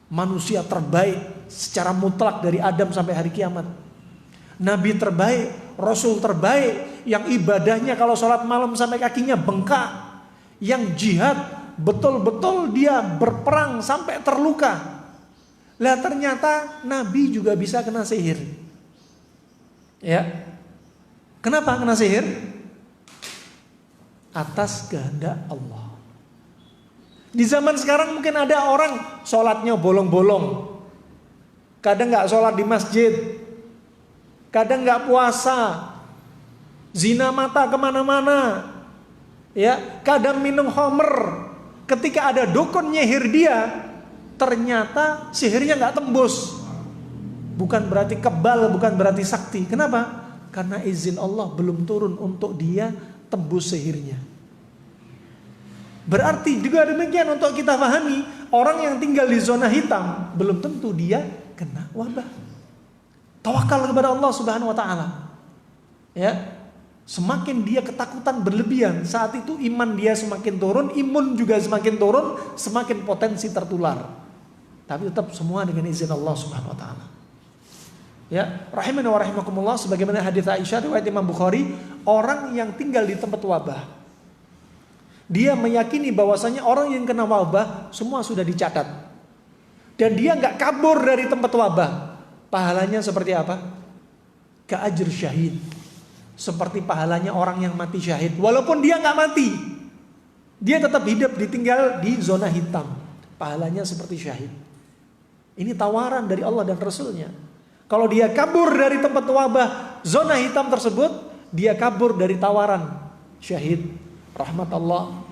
Manusia terbaik secara mutlak dari Adam sampai hari kiamat. Nabi terbaik, Rasul terbaik, yang ibadahnya kalau sholat malam sampai kakinya bengkak. Yang jihad betul-betul dia berperang sampai terluka. Lah ternyata Nabi juga bisa kena sihir. Ya. Kenapa kena sihir? Atas kehendak Allah. Di zaman sekarang mungkin ada orang sholatnya bolong-bolong, kadang gak sholat di masjid, kadang gak puasa, zina mata kemana-mana, ya, kadang minum khamr. Ketika ada dukun nyihir dia, ternyata sihirnya gak tembus. Bukan berarti kebal, bukan berarti sakti. Kenapa? Karena izin Allah belum turun untuk dia tembus sihirnya. Berarti juga demikian untuk kita pahami, orang yang tinggal di zona hitam belum tentu dia kena wabah. Tawakal kepada Allah Subhanahu wa taala. Ya. Semakin dia ketakutan berlebihan, saat itu iman dia semakin turun, imun juga semakin turun, semakin potensi tertular. Tapi tetap semua dengan izin Allah Subhanahu wa taala. Ya, rahimani wa rahimakumullah, sebagaimana hadis Aisyah riwayat Imam Bukhari, orang yang tinggal di tempat wabah, dia meyakini bahwasanya orang yang kena wabah semua sudah dicatat. Dan dia enggak kabur dari tempat wabah. Pahalanya seperti apa? Ka'ajr syahid. Seperti pahalanya orang yang mati syahid. Walaupun dia enggak mati, dia tetap hidup, ditinggal di zona hitam. Pahalanya seperti syahid. Ini tawaran dari Allah dan Rasulnya. Kalau dia kabur dari tempat wabah zona hitam tersebut, dia kabur dari tawaran syahid. Rahmat Allah.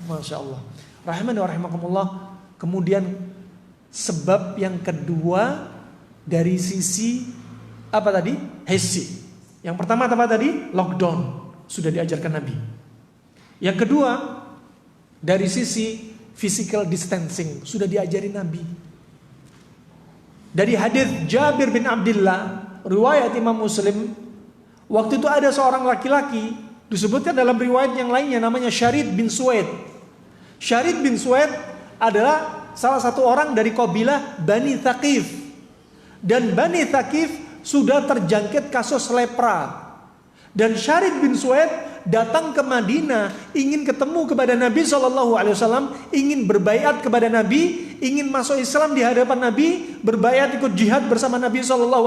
Masya Allah. Rahimani wa rahimakumullah. Kemudian sebab yang kedua dari sisi apa tadi? Hissi. Yang pertama apa tadi? Lockdown. Sudah diajarkan Nabi. Yang kedua dari sisi physical distancing. Sudah diajari Nabi. Dari hadis Jabir bin Abdullah, riwayat Imam Muslim, waktu itu ada seorang laki-laki, disebutkan dalam riwayat yang lainnya, namanya Syarid bin Suwaid. Syarid bin Suwaid adalah salah satu orang dari kabilah Bani Thaqif. Dan Bani Thaqif sudah terjangkit kasus lepra. Dan Syarid bin Suwaid datang ke Madinah, ingin ketemu kepada Nabi SAW, ingin berbaiat kepada Nabi, ingin masuk Islam di hadapan Nabi, berbaiat ikut jihad bersama Nabi SAW,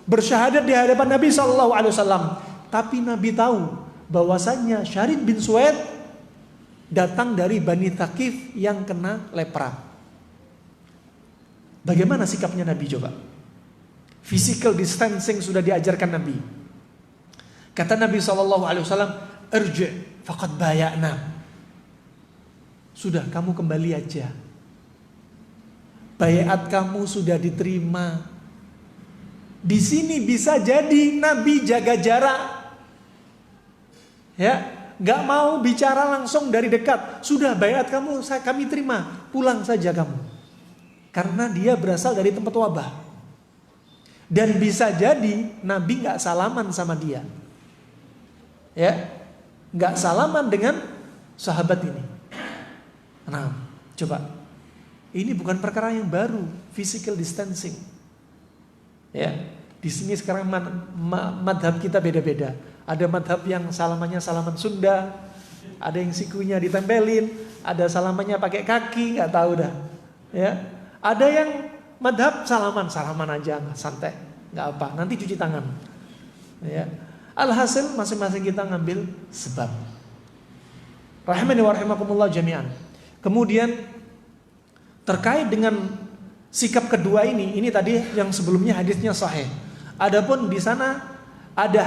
bersyahadat di hadapan Nabi SAW. Tapi Nabi tahu bahwasanya Syarid bin Suwaid datang dari Bani Thaqif yang kena lepra. Bagaimana sikapnya Nabi coba? Physical distancing sudah diajarkan Nabi. Kata Nabi SAW, irji' faqad baya'na. Sudah, kamu kembali aja. Baiat kamu sudah diterima. Di sini bisa jadi Nabi jaga jarak. Ya, nggak mau bicara langsung dari dekat. Sudah, baiat kamu kami terima. Pulang saja kamu. Karena dia berasal dari tempat wabah. Dan bisa jadi Nabi nggak salaman sama dia. Ya, nggak salaman dengan sahabat ini. Nah, coba. Ini bukan perkara yang baru, physical distancing. Ya, di sini sekarang madhab kita beda-beda. Ada madhab yang salamannya salaman Sunda, ada yang sikunya ditempelin, ada salamannya pakai kaki, nggak tahu dah. Ya, ada yang madhab salaman aja, santai, nggak apa. Nanti cuci tangan. Ya, alhasil masing-masing kita ngambil sebab. Rahimani wa rahimakumullah jami'an. Kemudian terkait dengan sikap kedua ini tadi yang sebelumnya hadisnya sahih. Adapun di sana ada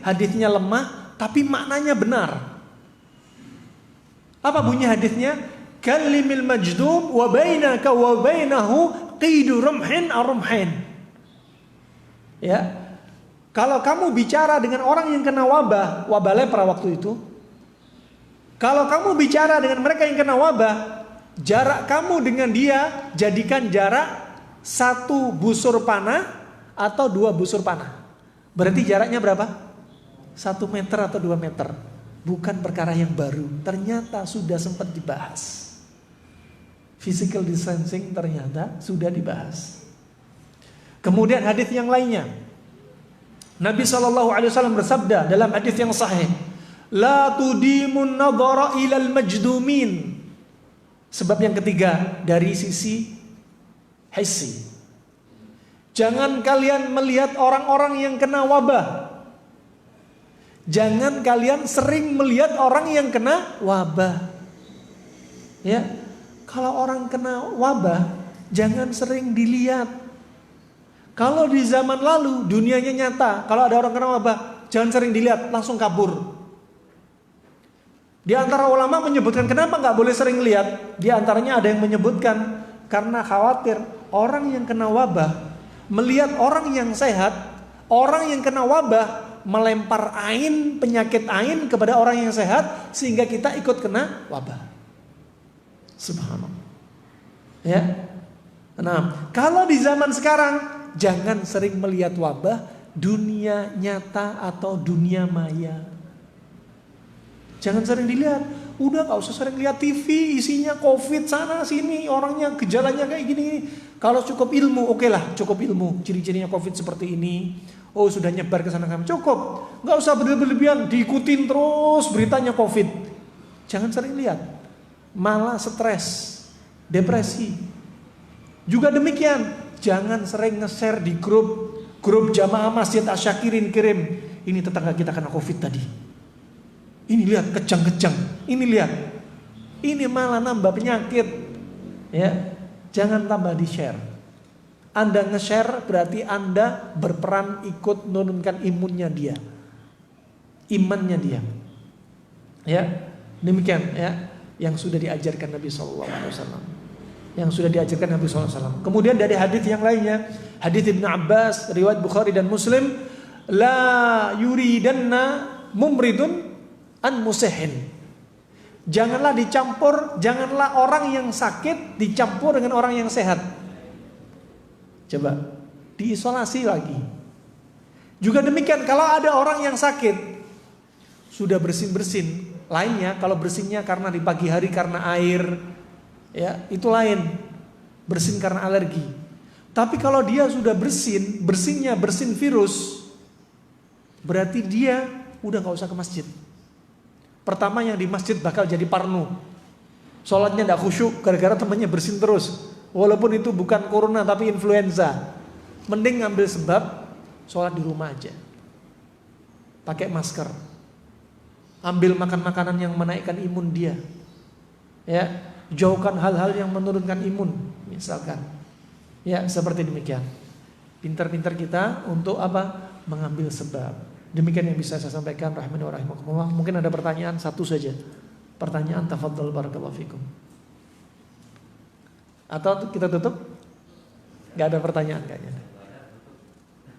hadisnya lemah tapi maknanya benar. Apa bunyi hadisnya? Kalimil majdum wa bainaka wa bainahu qidu rumhin ar-rumhin. Ya. Kalau kamu bicara dengan orang yang kena wabah lepra waktu itu, kalau kamu bicara dengan mereka yang kena wabah, jarak kamu dengan dia jadikan jarak 1 busur panah atau 2 busur panah. Berarti jaraknya berapa? 1 meter atau 2 meter. Bukan perkara yang baru. Ternyata sudah sempat dibahas. Physical distancing ternyata sudah dibahas. Kemudian hadis yang lainnya. Nabi SAW bersabda dalam hadis yang sahih, la tudimun nadhara ilal majdumin. Sebab yang ketiga dari sisi hissi. Jangan kalian melihat orang-orang yang kena wabah. Jangan kalian sering melihat orang yang kena wabah. Ya, kalau orang kena wabah jangan sering dilihat. Kalau di zaman lalu dunianya nyata, kalau ada orang kena wabah jangan sering dilihat, langsung kabur. Di antara ulama menyebutkan kenapa nggak boleh sering lihat. Di antaranya ada yang menyebutkan karena khawatir orang yang kena wabah melihat orang yang sehat, orang yang kena wabah melempar penyakit kepada orang yang sehat sehingga kita ikut kena wabah. Subhanallah. Ya. Nah, kalau di zaman sekarang jangan sering melihat wabah, dunia nyata atau dunia maya. Jangan sering dilihat. Udah gak usah sering lihat TV, isinya COVID sana sini, orangnya gejalanya kayak gini. Kalau cukup ilmu, oke lah, cukup ilmu. Ciri-cirinya COVID seperti ini. Oh sudah nyebar ke sana kami, cukup. Gak usah berlebihan, diikutin terus beritanya COVID. Jangan sering lihat. Malah stres, depresi. Juga demikian, jangan sering nge-share di grup jamaah masjid Asyakirin kirim. Ini tetangga kita kena COVID tadi. Ini lihat kejang-kejang. Ini lihat. Ini malah nambah penyakit. Ya, jangan tambah di-share. Anda nge-share berarti Anda berperan ikut menurunkan imunnya dia. Imannya dia. Ya, demikian ya yang sudah diajarkan Nabi sallallahu alaihi wasallam. Yang sudah diajarkan Nabi sallallahu alaihi wasallam. Kemudian dari hadis yang lainnya, hadis Ibnu Abbas riwayat Bukhari dan Muslim, la yuridanna mumridun an musihin. Janganlah janganlah orang yang sakit dicampur dengan orang yang sehat. Coba diisolasi lagi. Juga demikian kalau ada orang yang sakit sudah bersin-bersin, lainnya kalau bersinnya karena di pagi hari karena air, ya itu lain. Bersin karena alergi. Tapi kalau dia sudah bersinnya bersin virus, berarti dia udah gak usah ke masjid. Pertama yang di masjid bakal jadi parno. Sholatnya gak khusyuk gara-gara temannya bersin terus. Walaupun itu bukan corona tapi influenza. Mending ngambil sebab sholat di rumah aja. Pakai masker. Ambil makan makanan yang menaikkan imun dia. Ya, jauhkan hal-hal yang menurunkan imun, misalkan. Ya, seperti demikian. Pintar-pintar kita untuk apa? Mengambil sebab. Demikian yang bisa saya sampaikan rahimani wa rahimakumullah. Mungkin ada pertanyaan satu saja. Pertanyaan tafadhal barakallahu fikum. Atau kita tutup? Gak ada pertanyaan kayaknya.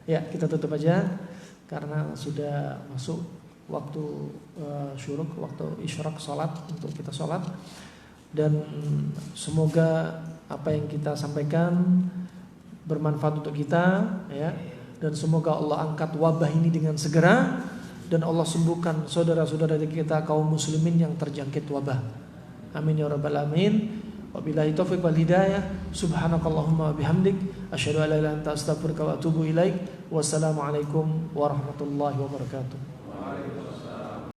Ya, kita tutup aja karena sudah masuk waktu syuruk, waktu isyraq salat untuk kita salat. Dan semoga apa yang kita sampaikan bermanfaat untuk kita, ya. Dan semoga Allah angkat wabah ini dengan segera. dan Allah sembuhkan saudara-saudara kita kaum muslimin yang terjangkit wabah. Amin ya rabbal alamin. Wabillahi taufiq wal hidayah. Subhanakallahumma bihamdik asyhadu an la ilaha illa anta astaghfiruka wa atubu ilaik. Wassalamualaikum warahmatullahi wabarakatuh.